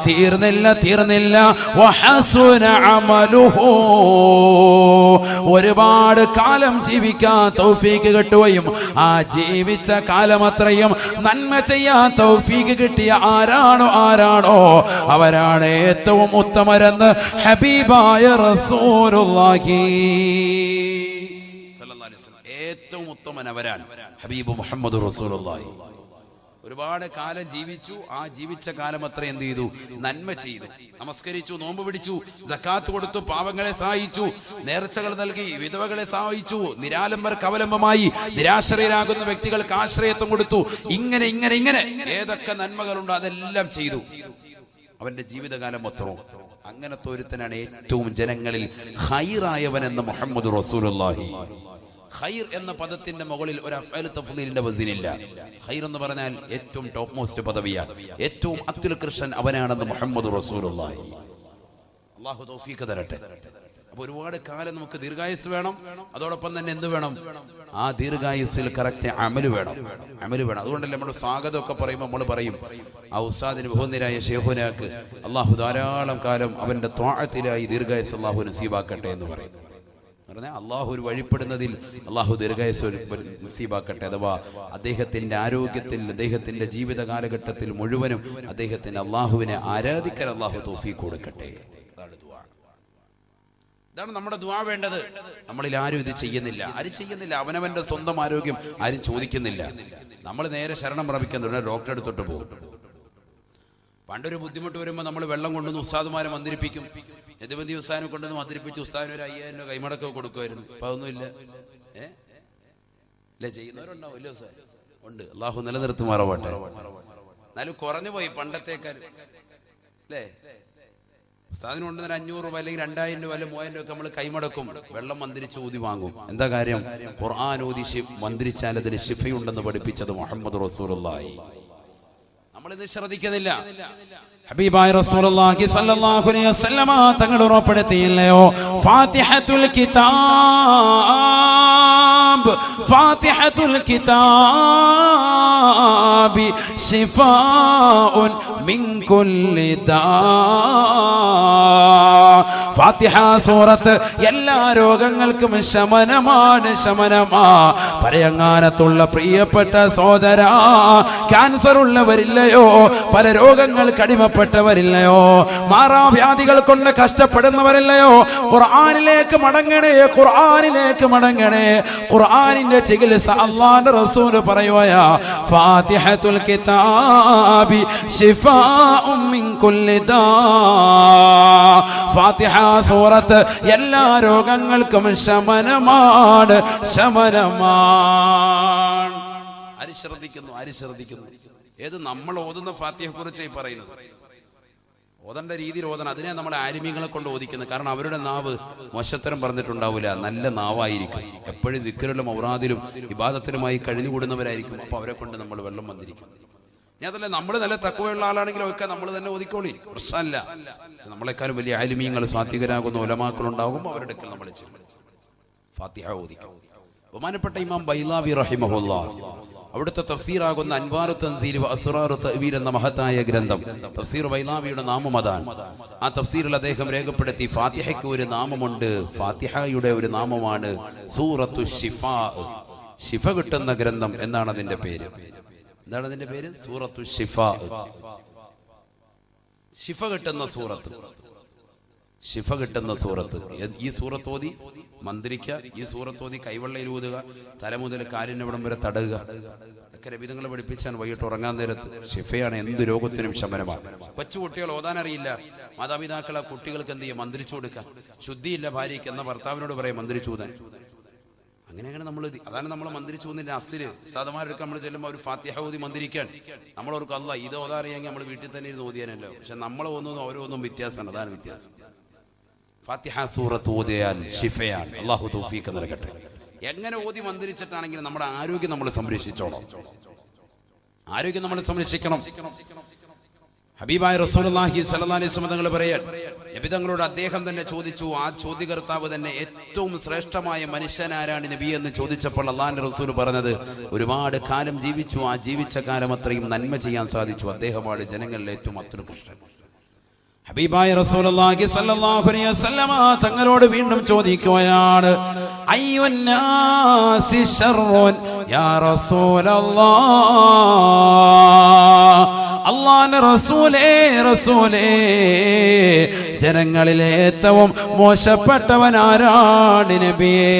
തീർന്നില്ല. വഹസുന അമലുഹു, ഒരുപാട് കാലം ജീവിക്കാൻ തൗഫീഖ് കിട്ടുകയും ആ ജീവിച്ച കാലം അത്രയും നന്മ ചെയ്യാൻ തൗഫീഖ് കിട്ടിയ ആരാണോ അവരാണ് ഏറ്റവും ഉത്തമരെന്ന് ഹബീബായ റസൂലുള്ളാഹി സ്വല്ലല്ലാഹു അലൈഹി വസല്ലം. ഏറ്റവും ഉത്തമൻ അവരാണ്, ഹബീബ് മുഹമ്മദ് റസൂലുള്ളാഹി. ഒരുപാട് കാലം ജീവിച്ചു, ആ ജീവിച്ച കാലം അത്ര എന്ത് ചെയ്തു? നന്മ ചെയ്തു, നമസ്കരിച്ചു, നോമ്പ് പിടിച്ചു, സക്കാത്ത് കൊടുത്തു, പാവങ്ങളെ സഹായിച്ചു, നേർച്ചകൾ നൽകി, വിധവകളെ സഹായിച്ചു, നിരാലംബർക്ക് അവലംബമായി, നിരാശ്രയരാകുന്ന വ്യക്തികൾക്ക് ആശ്രയത്വം കൊടുത്തു. ഇങ്ങനെ ഏതൊക്കെ നന്മകളുണ്ടോ അതെല്ലാം ചെയ്തു അവന്റെ ജീവിതകാലം മൊത്തവും. അങ്ങനത്തെ ഒരുത്തനാണ് ഏറ്റവും ജനങ്ങളിൽ ഖൈറായവനെന്ന് മുഹമ്മദ് റസൂലുള്ളാഹി. ഖൈർ എന്ന പദത്തിന്റെ മുകളിൽ ഒരു അഫ്അൽ തഫ്ളീലിന്റെ വസിനില്ല. ഖൈർ എന്ന് പറഞ്ഞാൽ ഏറ്റവും ടോപ്പ് മോസ്റ്റ് പദവിയാണ്, ഏറ്റവും അത്യുൽകൃഷ്ടൻ അവനാണെന്ന് മുഹമ്മദ് റസൂലുള്ളാഹി. അല്ലാഹു തൗഫീഖ് തരട്ടെ. അപ്പൊ ഒരുപാട് കാലം നമുക്ക് ദീർഘായുസ് വേണം, അതോടൊപ്പം തന്നെ എന്ത് വേണം? ആ ദീർഘായുസിൽ കറക്റ്റ് അമല് വേണം. അതുകൊണ്ടല്ലേ നമ്മൾ സ്വാഗതമൊക്കെ പറയുമ്പോൾ നമ്മൾ പറയും, ആ ഉസ്താദിന് ബഹുനിരായ ശൈഖുനാക്ക് അല്ലാഹു ധാരാളം കാലം അവന്റെ ത്വാഅത്തിലായി ദീർഘായുസ് അല്ലാഹു നസീബാക്കട്ടെ എന്ന് പറയും. പറഞ്ഞാൽ അള്ളാഹു ഒരു വഴിപ്പെടുന്നതിൽ അള്ളാഹു ദീർഘായുസ് നസീബാക്കട്ടെ. അഥവാ അദ്ദേഹത്തിന്റെ ആരോഗ്യത്തിൽ, അദ്ദേഹത്തിന്റെ ജീവിത കാലഘട്ടത്തിൽ മുഴുവനും അദ്ദേഹത്തിന് അള്ളാഹുവിനെ ആരാധിക്കാൻ അള്ളാഹു തൗഫീഖ് കൊടുക്കട്ടെ. ഇതാണ് നമ്മുടെ ദുആ വേണ്ടത്. നമ്മളിൽ ആരും ഇത് ചെയ്യുന്നില്ല. അവനവന്റെ സ്വന്തം ആരോഗ്യം ആരും ചോദിക്കുന്നില്ല. നമ്മൾ നേരെ ശരണം പ്രാപിക്കുന്നുണ്ട്, ഡോക്ടറെ അടുത്തോട്ട് പോകും. പണ്ടൊരു ബുദ്ധിമുട്ട് വരുമ്പോൾ നമ്മൾ വെള്ളം കൊണ്ടുവന്ന് ഉസ്താദുമാരെ മന്ത്രിപ്പിക്കും. യദുമതി ഉസ്താദിനെ കൊണ്ടുവന്ന് മന്ത്രിപ്പിച്ച് ഉസ്താദിന് ഒരു 5000 രൂപ കൈമടക്കം കൊടുക്കുമായിരുന്നു. ഇപ്പൊ അതൊന്നുമില്ല. അല്ലെ? ചെയ്യുന്നവരുണ്ടാവും, ഇല്ല ഉസ്താദ്? ഉണ്ട്. അള്ളാഹു നിലനിർത്തുമാറാവട്ടെ. എന്നാലും കുറഞ്ഞു പോയി പണ്ടത്തേക്കാൾ. അല്ലേ? ഉസ്താദിന് കൊണ്ടുവന്ന 500 രൂപ അല്ലെങ്കിൽ 2000 രൂപ അല്ലെങ്കിൽ 3000 രൂപ നമ്മൾ കൈമടക്കും, വെള്ളം മന്ത്രിച്ച് ഊതി വാങ്ങും. എന്താ കാര്യം? ഖുർആൻ ഊതി മന്ത്രിച്ചാൽ അതിന് ശിഫയുണ്ടെന്ന് പഠിപ്പിച്ചത് മുഹമ്മദ് റസൂലുള്ളാഹി. നമ്മളിത് ശ്രദ്ധിക്കുന്നില്ല. ഹബീബായ റസൂലുള്ളാഹി സ്വല്ലല്ലാഹു അലൈഹി വസല്ലമ തങ്ങൾ ഉറപ്പെടുത്തിയില്ലയോ, ഫാത്തിഹത്തുൽ കിതാബ് ഫാത്തിഹത്തുൽ കിതാബി ശിഫാഉൻ മിൻ കുല്ലി ദാ. ഫാത്തിഹ സൂറത്ത് എല്ലാ രോഗങ്ങൾക്കും ശമനമാണ്, ശമനമാ. പരയങ്ങാനത്തുള്ള പ്രിയപ്പെട്ട സോദര, ക്യാൻസർ ഉള്ളവരില്ലയോ, പല രോഗങ്ങൾക്ക് അടിമപ്പെട്ടവരില്ലയോ, മാറാവ്യാധികൾ കൊണ്ട് കഷ്ടപ്പെടുന്നവരില്ലയോ, ഖുർആനിലേക്ക് മടങ്ങണേ, ഖുർആനിലേക്ക് മടങ്ങണേ. ഖുർആനിന്റെ ചികിത്സ അല്ലാഹുവിന്റെ റസൂൽ പറയുകയാ, ഫാത്തിഹത്തുൽ കിതാബി ശിഫാഉൻ മിൻ കുല്ലി ദാ. ഫാത്തിഹ സൂറത്ത് എല്ലാ രോഗങ്ങൾക്കും ശമനമാണ്, ശമനമാണ്. ആര് ശ്രദ്ധിക്കുന്നു? ആര് ശ്രദ്ധിക്കുന്നു? ഏത് നമ്മൾ ഓതുന്ന ഫാത്തിഹയെ കുറിച്ചായി പറയുന്നത്? ഓതേണ്ട രീതിയിൽ ഓതണം. അതിനെ നമ്മളെ ആലിമീങ്ങളെ കൊണ്ട് ഓദിക്കുന്നത്. കാരണം അവരുടെ നാവ് മോശത്തരം പറഞ്ഞിട്ടുണ്ടാവില്ല, നല്ല നാവായിരിക്കും. എപ്പോഴും ദിക്റിലും ഔറാദിലും ഇബാദത്തിലുമായി കഴിഞ്ഞുകൂടുന്നവരായിരിക്കും. അപ്പൊ അവരെ കൊണ്ട് നമ്മൾ വെള്ളം വന്നിരിക്കും. ഇനി അതല്ല, നമ്മൾ നല്ല തഖ്വയുള്ള ആളാണെങ്കിലും ഒക്കെ നമ്മൾ തന്നെ ഓതിക്കോളി, പ്രശ്നമല്ല. നമ്മളെക്കാളും വലിയ ആലിമീങ്ങൾ സാത്വികരാകുന്ന ഉലമാക്കളുണ്ടാകും, അവരുടെ നമ്മൾ ഫാത്തിഹ ഓദിക്കും. ബഹുമാനപ്പെട്ട ഇമാം ബൈലാവി റഹിമഹുല്ലാഹ് അവിടുത്തെ തഫ്സീറാകുന്ന അൻവാറു തൻസീൽ വ അസ്റാറു തഅ്വീൽ എന്ന മഹത്തായ ഗ്രന്ഥം, തഫ്സീർ ബൈലാവിയുടെ നാമം അതാണ്. ആ തഫ്സീറിൽ അദ്ദേഹം രേഖപ്പെടുത്തി, ഫാത്തിഹയ്ക്ക് ഒരു നാമമുണ്ട്, ഫാത്തിഹയുടെ ഒരു നാമമാണ് സൂറത്തു ശിഫാ. ശിഫ കിട്ടുന്ന ഗ്രന്ഥം എന്നാണ് അതിന്റെ പേര്. എന്താണ് അതിന്റെ പേര്? സൂറത്തു ശിഫാ. ശിഫ കിട്ടുന്ന സൂറത്ത്, ശിഫ കിട്ടുന്ന സൂറത്ത്. ഈ സൂറത്തോതി മന്ത്രിക്കുക, ഈ സൂറത്തോതി കൈവെള്ളയിൽ ഊതുക, തല മുതൽ കാലിനവിടം വരെ തടയുക. ഒക്കെ നബിതങ്ങളെ പഠിപ്പിച്ചാൽ വൈകിട്ട് ഉറങ്ങാൻ നേരത്ത് ശിഫയാണ്, എന്ത് രോഗത്തിനും ശമനമാണ്. കൊച്ചു കുട്ടികൾ ഓതാനറിയില്ല, മാതാപിതാക്കൾ ആ കുട്ടികൾക്ക് എന്ത് ചെയ്യുക? മന്ത്രിച്ചു കൊടുക്കുക. ശുദ്ധിയില്ല ഭാര്യയ്ക്ക് എന്ന ഭർത്താവിനോട് പറയാം മന്ത്രിച്ചു ഊതാൻ. അങ്ങനെയാണ് നമ്മൾ, അതാണ് നമ്മൾ മന്ത്രിച്ചു ഊതിന്റെ അസില്. ഉസ്താദുമാരൊക്കെ നമ്മൾ ചെല്ലുമ്പോൾ ഒരു ഫാത്തിഹ ഊതി മന്ത്രിക്കാൻ നമ്മൾ ഓർക്കും, അല്ല ഇത് ഓതാറിയെങ്കിൽ നമ്മൾ വീട്ടിൽ തന്നെ ഇരുന്ന് ഓതിയാനല്ലോ. പക്ഷെ നമ്മൾ ഒന്നും ഓരോന്നും വ്യത്യാസമാണ്, അതാണ് വ്യത്യാസം. ഫാത്തിഹ സൂറത്ത് ഓതിയാൽ ശിഫയാണ്. അല്ലാഹു തൗഫീഖ് നൽകട്ടെ. എങ്ങനെ ഓതി മന്ത്രിച്ചിട്ടാണെങ്കിലും നമ്മുടെ ആരോഗ്യം നമ്മൾ സംരക്ഷിച്ചോളാം, ആരോഗ്യം നമ്മൾ സംരക്ഷിക്കണം. ഹബീബായ റസൂലുള്ളാഹി സ്വല്ലല്ലാഹു അലൈഹി വസല്ലം തങ്ങൾ പറയാൻ, നബി തങ്ങളോട് അദ്ദേഹം തന്നെ ചോദിച്ചു, ആ ചോദ്യകർത്താവ് തന്നെ, ഏറ്റവും ശ്രേഷ്ഠമായ മനുഷ്യനാരാണ് നബി എന്ന് ചോദിച്ചപ്പോൾ അല്ലാഹുവിന്റെ റസൂൽ പറഞ്ഞത്, ഒരുപാട് കാലം ജീവിച്ചു, ആ ജീവിച്ച കാലം അത്രയും നന്മ ചെയ്യാൻ സാധിച്ചു, അദ്ദേഹമാണ് ജനങ്ങളിൽ ഏറ്റവും അത്യുത്കൃഷ്ടൻ. ഹബീബായ റസൂലുള്ളാഹി സ്വല്ലല്ലാഹു അലൈഹി വസല്ലം തങ്ങളോട് വീണ്ടും ചോദിക്കുകയാണ്, അയ്യുന്നാസി ശർറുൻ യാ റസൂലല്ലാഹ്. അല്ലാഹുവിന്റെ റസൂലേ, റസൂലേ, ജനങ്ങളിലെ ഏറ്റവും മോശപ്പെട്ടവൻ ആരാണ് നബിയേ?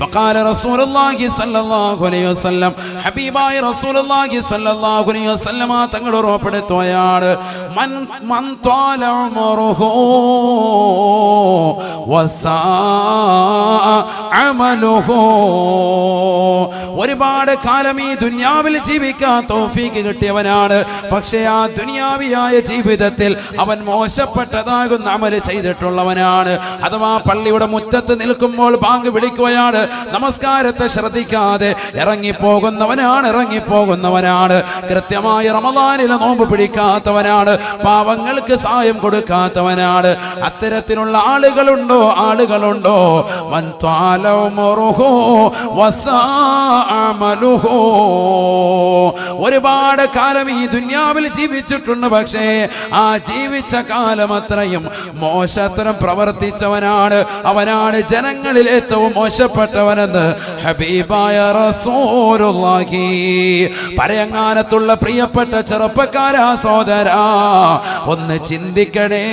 ഫഖാല റസൂലുള്ളാഹി സ്വല്ലല്ലാഹു അലൈഹി വസല്ലം, ഹബീബായ റസൂലുള്ളാഹി സ്വല്ലല്ലാഹു അലൈഹി വസല്ലം തങ്ങൾ ഉറപ്പെടുത്തുകയാണ്, മൻ ത്വാല ഉമറുഹു വസാഅ അമലുഹു. ഒരുപാട് കാലം ഈ ദുനിയാവിൽ ജീവിക്കാൻ തൗഫീഖ് കിട്ടിയവനാണ്, പക്ഷേ ആ ദുനിയാവിയായ ജീവിതത്തിൽ അവൻ മോശപ്പെട്ടതാകുന്ന അമല് ചെയ്തിട്ടുള്ളവനാണ്. അഥവാ പള്ളിയുടെ മുറ്റത്ത് നിൽക്കുമ്പോൾ ബാങ്ക് വിളിക്കുകയാണ്, നമസ്കാരത്തെ ശ്രദ്ധിക്കാതെ ഇറങ്ങിപ്പോകുന്നവനാണ്. കൃത്യമായ റമദാനിലെ നോമ്പ് പിടിക്കാത്തവനാണ്, പാവങ്ങൾക്ക് സഹായം കൊടുക്കാത്തവനാണ്. അത്തരത്തിലുള്ള ആളുകളുണ്ടോ? മൻ ത്വാല ഉമറുഹു വസാഅ അമലുഹു. ഒരുപാട് കാലം ഈ ദുനിയാവിൽ ജീവിച്ചിട്ടുണ്ട്, പക്ഷേ ആ ജീവിച്ച കാലം അത്രയും മോശത്തരം പ്രവർത്തിച്ചവനാണ്, അവനാണ് ജനങ്ങളിൽ ഏറ്റവും മോശപ്പെട്ടവനെന്ന് ഹബീബായ റസൂലുള്ളാഹി. പരയങ്ങാനത്തുള്ള പ്രിയപ്പെട്ട ചെറുപ്പക്കാരാ, സോദരാ, ഒന്ന് ചിന്തിക്കണേ.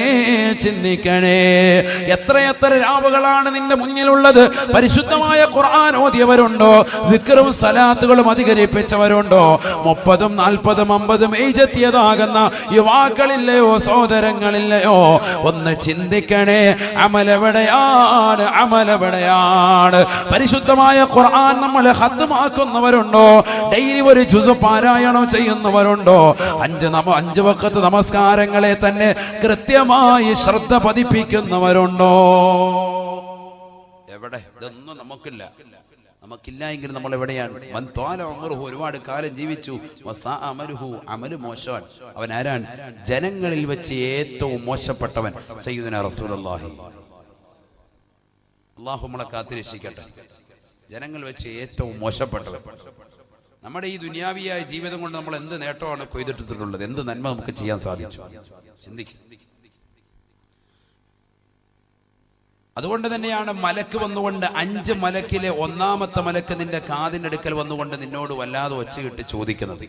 എത്രയെത്ര രാവുകളാണ് നിന്റെ മുന്നിലുള്ളത്. പരിശുദ്ധമായ ഖുർആൻ ഓതിയവരുണ്ടോ? ദിക്റും സലാത്തുകളും അധികരിപ്പിച്ചവരുണ്ടോ? 30, 40, 50 ഏജെത്തിയതാകുന്ന യുവാക്കളില്ലയോ? സോദരങ്ങളില്ലയോ? ഒന്ന് ചിന്തിക്കണേ. അമലെവിടെയാണ്? അമലെവിടെയാണ്? പരിശുദ്ധമായ ഖുർആൻ നമ്മൾ ഖത്മാക്കുന്നവരുണ്ടോ? ഡെയിലി ഒരു ജുസ് പാരായണം ചെയ്യുന്നവരുണ്ടോ? 5 വഖത്ത് നമസ്കാരങ്ങളെ തന്നെ കൃത്യമായി ശ്രദ്ധ പതിപ്പിക്കുന്നവരുണ്ടോ? എവിടെ? ഇതൊന്നും നമുക്കില്ല. എങ്കിൽ നമ്മൾ എവിടെയാണ്? ഒരുപാട് കാലം ജീവിച്ചു, അമല് മോശമാണ്. അവൻ ആരാണ്? ജനങ്ങളിൽ വെച്ച് ഏറ്റവും മോശപ്പെട്ടവൻ സയ്യിദുനാ റസൂലുള്ളാഹി. അല്ലാഹു നമ്മളെ കാത്തിരക്ഷിക്കട്ടെ. ജനങ്ങൾ വെച്ച് ഏറ്റവും മോശപ്പെട്ടവൻ. നമ്മുടെ ഈ ദുനിയാവിയായ ജീവിതം കൊണ്ട് നമ്മൾ എന്ത് നേട്ടമാണ് കൊയ്തെടുത്തിട്ടുള്ളത്? എന്ത് നന്മ നമുക്ക് ചെയ്യാൻ സാധിച്ചു? ചിന്തിക്കും. അതുകൊണ്ട് തന്നെയാണ് മലക്ക് വന്നുകൊണ്ട് 5 മലക്കിലെ 1-ാമത്തെ മലക്ക് നിന്റെ കാതിനടുക്കൽ വന്നുകൊണ്ട് നിന്നോട് വല്ലാതെ ഒച്ചയിട്ട് ചോദിക്കുന്നത്,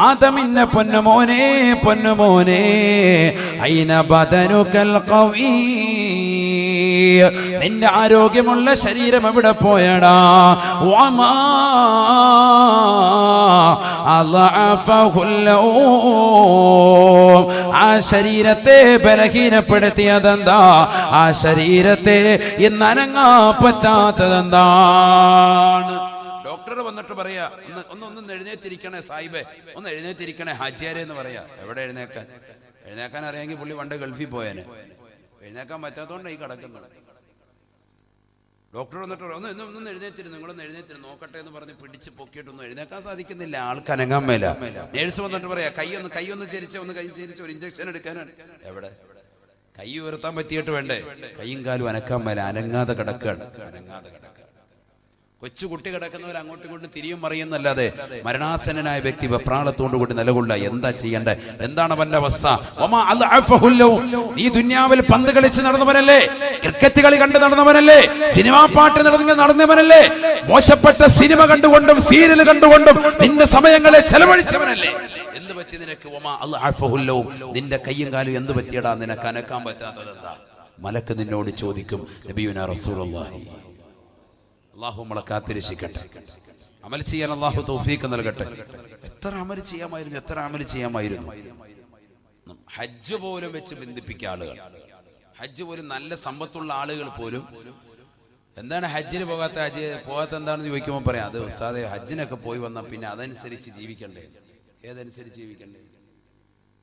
ആദമിന്റെ പൊന്നുമോനെ, പൊന്നുമോനെ, ഐന ബദനുകൽ ഖവീ, നിന്റെ ആരോഗ്യമുള്ള ശരീരം എവിടെ പോയടാ? വമാ അളഅഫഹുല്ലൂ, ആ ശരീരത്തെ ബലഹീനപ്പെടുത്തിയതെന്താ? ആ ശരീരത്തെ ഇന്ന് അനങ്ങാ പറ്റാത്തതെന്താണ്? ഡോക്ടർ വന്നിട്ട് പറയാ, ഒന്ന് എഴുന്നേറ്റിരിക്കണേ സാഹിബേ, ഒന്ന് എഴുന്നേറ്റിരിക്കണേ ഹാജിയാരെ എന്ന് പറയാ. എവിടെ എഴുന്നേക്കാൻ അറിയാമെങ്കിൽ പുള്ളി പണ്ട് ഗൾഫിൽ പോയേനെ. എഴുന്നേക്കാൻ പറ്റാത്തതുകൊണ്ട് ഈ കിടക്കുന്നത്. ഡോക്ടർ വന്നിട്ട് ഒന്ന് എഴുന്നേറ്റിരുന്നു, നിങ്ങളൊന്ന് എഴുന്നേറ്റിരുന്നു നോക്കട്ടെ എന്ന് പറഞ്ഞ് പിടിച്ച് പൊക്കിയിട്ടൊന്നും എഴുന്നേക്കാൻ സാധിക്കുന്നില്ല. ആൾക്ക് അനങ്ങാൻ മേല. നേഴ്സ് വന്നിട്ട് പറയാ, കൈയൊന്ന് ചരിച്ച് ഒരു ഇഞ്ചക്ഷൻ എടുക്കാനാണ്. എവിടെ? കൈ ഉയർത്താൻ പറ്റിയിട്ട് വേണ്ടേ? കൈയും കാലും അനക്കാൻ മേല, അനങ്ങാതെ കിടക്കുകയാണ്. കൊച്ചു കുട്ടി കിടക്കുന്നവർ അങ്ങോട്ടും ഇങ്ങോട്ടും തിരിയും മറിയുന്നല്ലാതെ മരണാസന്നനായ വ്യക്തി വെപ്രാളത്തോടു കൂടി നിലകൊള്ള എന്താ ചെയ്യേണ്ടത്? എന്താണ് അവന്റെ അവസ്ഥ? നീ ദുനിയാവിൽ പന്ത് കളിച്ച് നടന്നവനല്ലേ? ക്രിക്കറ്റ് കളി കണ്ട് നടന്നവനല്ലേ? സിനിമാ പാട്ട് നടന്നവനല്ലേ? മോശപ്പെട്ട സിനിമ കണ്ടുകൊണ്ടും സീരിയൽ കണ്ടുകൊണ്ടും നിന്റെ സമയങ്ങളെ ചെലവഴിച്ചവനല്ലേ? എന്ത് പറ്റി നിനക്ക്? നിന്റെ കയ്യും കാലും എന്ത് പറ്റിയടാ? നിനക്ക് അനക്കാൻ പറ്റാത്തതെന്താ? മലക്ക് നിന്നോട് ചോദിക്കും. നബിയുനാ റസൂലുള്ളാഹി. അല്ലാഹു നമ്മളെ കാത്തിരക്ഷിക്കട്ടെ. അമൽ ചെയ്യാൻ അല്ലാഹു തൗഫീഖ് നൽകട്ടെ. എത്ര അമൽ ചെയ്യാമായിരുന്നു. ഹജ്ജ് പോലും വെച്ച് ബന്ധിപ്പിക്കുക ആളുകൾ. ഹജ്ജ് പോലും നല്ല സമ്പത്തുള്ള ആളുകൾ പോലും എന്താണ് ഹജ്ജിന് പോകാത്ത എന്താണെന്ന് ചോദിക്കുമ്പോൾ പറയാം, അത് ഉസ്താദെ ഹജ്ജിനൊക്കെ പോയി വന്നാൽ പിന്നെ അതനുസരിച്ച് ജീവിക്കണ്ടേ. ഏതനുസരിച്ച് ജീവിക്കണ്ടേ?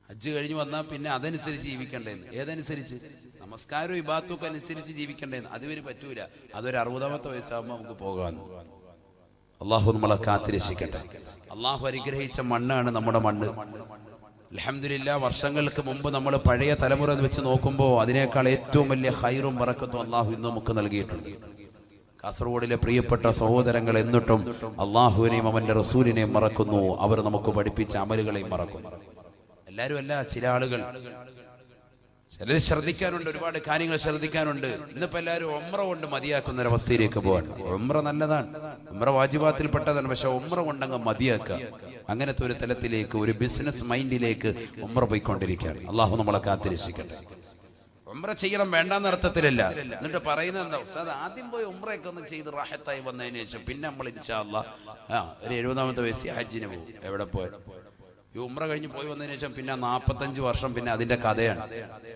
ഹജ്ജ് കഴിഞ്ഞ് വന്നാൽ പിന്നെ അതനുസരിച്ച് ജീവിക്കണ്ടേന്ന്. ഏതനുസരിച്ച്? നമസ്കാരവും ഇബാദത്തും അനുസരിച്ച് ജീവിക്കണ്ടേന്ന്. അതുവരെ പറ്റൂല. അതൊരു 60-ാമത്തെ വയസ്സാകുമ്പോൾ നമുക്ക് പോകാമെന്ന്. അള്ളാഹു നമ്മളെ കാത്തിരക്ഷിക്കട്ടെ. അള്ളാഹു അനുഗ്രഹിച്ച മണ്ണാണ് നമ്മുടെ മണ്ണ്. അൽഹംദുലില്ലാ, വർഷങ്ങൾക്ക് മുമ്പ് നമ്മൾ പഴയ തലമുറ വെച്ച് നോക്കുമ്പോൾ അതിനേക്കാൾ ഏറ്റവും വലിയ ഖൈറും ബറക്കത്തും അള്ളാഹു ഇന്ന് നമുക്ക് നൽകിയിട്ടുണ്ട്. കാസർഗോഡിലെ പ്രിയപ്പെട്ട സഹോദരങ്ങൾ എന്നിട്ടും അള്ളാഹുവിനെയും അവന്റെ റസൂലിനെയും മറക്കുന്നു. അവർ നമുക്ക് പഠിപ്പിച്ച അമലുകളെയും മറക്കുന്നു. എല്ലാവരും അല്ല, ചില ആളുകൾ. ചിലർ ശ്രദ്ധിക്കാനുണ്ട്, ഒരുപാട് കാര്യങ്ങൾ ശ്രദ്ധിക്കാനുണ്ട്. ഇന്നിപ്പോ എല്ലാവരും ഉംറ കൊണ്ട് മതിയാക്കുന്ന ഒരവസ്ഥയിലേക്ക് പോവാണ്. ഉംറ നല്ലതാണ്, ഉംറ വാജിബാത്തിൽപ്പെട്ടതാണ്. പക്ഷെ ഉംറ കൊണ്ടങ്ങ് മതിയാക്കുക, അങ്ങനത്തെ ഒരു തലത്തിലേക്ക്, ഒരു ബിസിനസ് മൈൻഡിലേക്ക് ഉംറ പോയിക്കൊണ്ടിരിക്കുകയാണ്. അള്ളാഹു നമ്മളെ കാത്തിരക്ഷിക്കട്ടെ. ഉംറ ചെയ്യണം വേണ്ടാന്ന അർത്ഥത്തിലല്ല. എന്നിട്ട് പറയുന്നത് എന്താ? ഉസ്താദ് ആദ്യം പോയി ഉംറയൊക്കെ ഒന്ന് ചെയ്ത് റാഹത്തായി വന്നതിന് ശേഷം പിന്നെ നമ്മൾ ഇൻഷാ അല്ലാഹ് ഒരു 70-ാമത്തെ വയസ്സിൽ ഹജ്ജിന് പോകും. എവിടെ പോയി? ഈ ഉംറ കഴിഞ്ഞ് പോയി വന്നതിന് ശേഷം പിന്നെ 45 വർഷം പിന്നെ അതിന്റെ കഥയാണ്.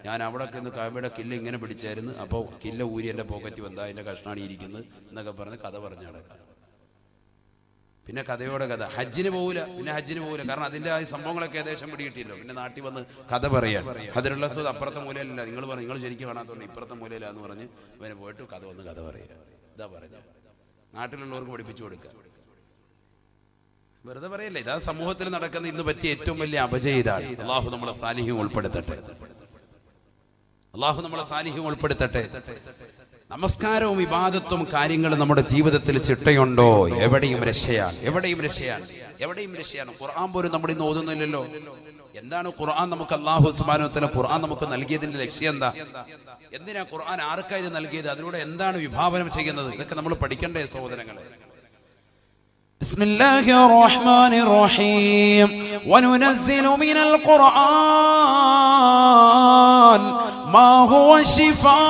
ഞാൻ അവിടെ നിന്ന് കാബയുടെ കില്ല ഇങ്ങനെ പിടിച്ചായിരുന്നു, അപ്പോൾ കില്ല ഊരി എന്റെ പോക്കറ്റ് വന്നാ അതിന്റെ കഷ്ണാണ് ഇരിക്കുന്നത് എന്നൊക്കെ പറഞ്ഞ് കഥ പറഞ്ഞു നടക്കാം. പിന്നെ കഥയോടെ കഥ. ഹജ്ജിന് പോകില്ല, പിന്നെ ഹജ്ജിന് പോകില്ല. കാരണം അതിന്റെ ആ സംഭവങ്ങളൊക്കെ ഏകദേശം പിടികിട്ടിയല്ലോ. പിന്നെ നാട്ടിൽ വന്ന് കഥ പറയാൻ. അതിലുള്ള അപ്പുറത്തെ മൂലയിലല്ല, നിങ്ങൾ ശരിക്കും കാണാത്തോണ്ട് ഇപ്പുറത്തെ മൂലയിലാന്ന് പറഞ്ഞ് അവന് പോയിട്ട് കഥ പറയുക. ഇതാ പറഞ്ഞ നാട്ടിലുള്ളവർക്ക് പഠിപ്പിച്ചു കൊടുക്കുക. വെറുതെ പറയല്ലേ, ഇതാ സമൂഹത്തിൽ നടക്കുന്ന ഇന്ന് പറ്റിയ ഏറ്റവും വലിയ അപജയം ഇതാണ്. അള്ളാഹു നമ്മളെ സാലിഹ്യം ഉൾപ്പെടുത്തട്ടെ. നമസ്കാരവും ഇബാദത്തും കാര്യങ്ങളും നമ്മുടെ ജീവിതത്തിൽ ചിട്ടയുണ്ടോ? എവിടെയും രക്ഷയാണ്. ഖുർആൻ പോലും നമ്മൾ ഇന്ന് ഓതുന്നില്ലല്ലോ. എന്താണ് ഖുർആൻ നമുക്ക്? അല്ലാഹു സുബ്ഹാനഹു വ തആല ഖുർആൻ നമുക്ക് നൽകിയതിന്റെ ലക്ഷ്യം എന്താ? എന്തിനാ ഖുർആൻ ആർക്കാ ഇത് നൽകിയത്? അതിലൂടെ എന്താണ് വിഭാവനം ചെയ്യുന്നത്? ഇതൊക്കെ നമ്മൾ പഠിക്കണ്ടേ സഹോദരങ്ങളെ? ബിസ്മില്ലാഹിർ റഹ്മാനിർ റഹീം. വനുനസ്സിലു മിനൽ ഖുർആൻ മാ ഹുവ ശിഫാഉൻ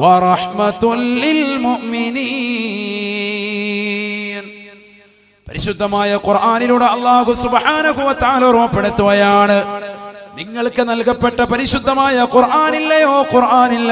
വറഹ്മത്തുൽ ലിൽ മുഅ്മിനീൻ. പരിശുദ്ധമായ ഖുർആനിലൂടെ അല്ലാഹു സുബ്ഹാനഹു വ തആല ഓർമ്മപ്പെടുത്തുകയാണ്, നിങ്ങൾക്ക് നൽകപ്പെട്ട പരിശുദ്ധമായ ഖുർആനില്ലയോ, ഖുർആനില്ല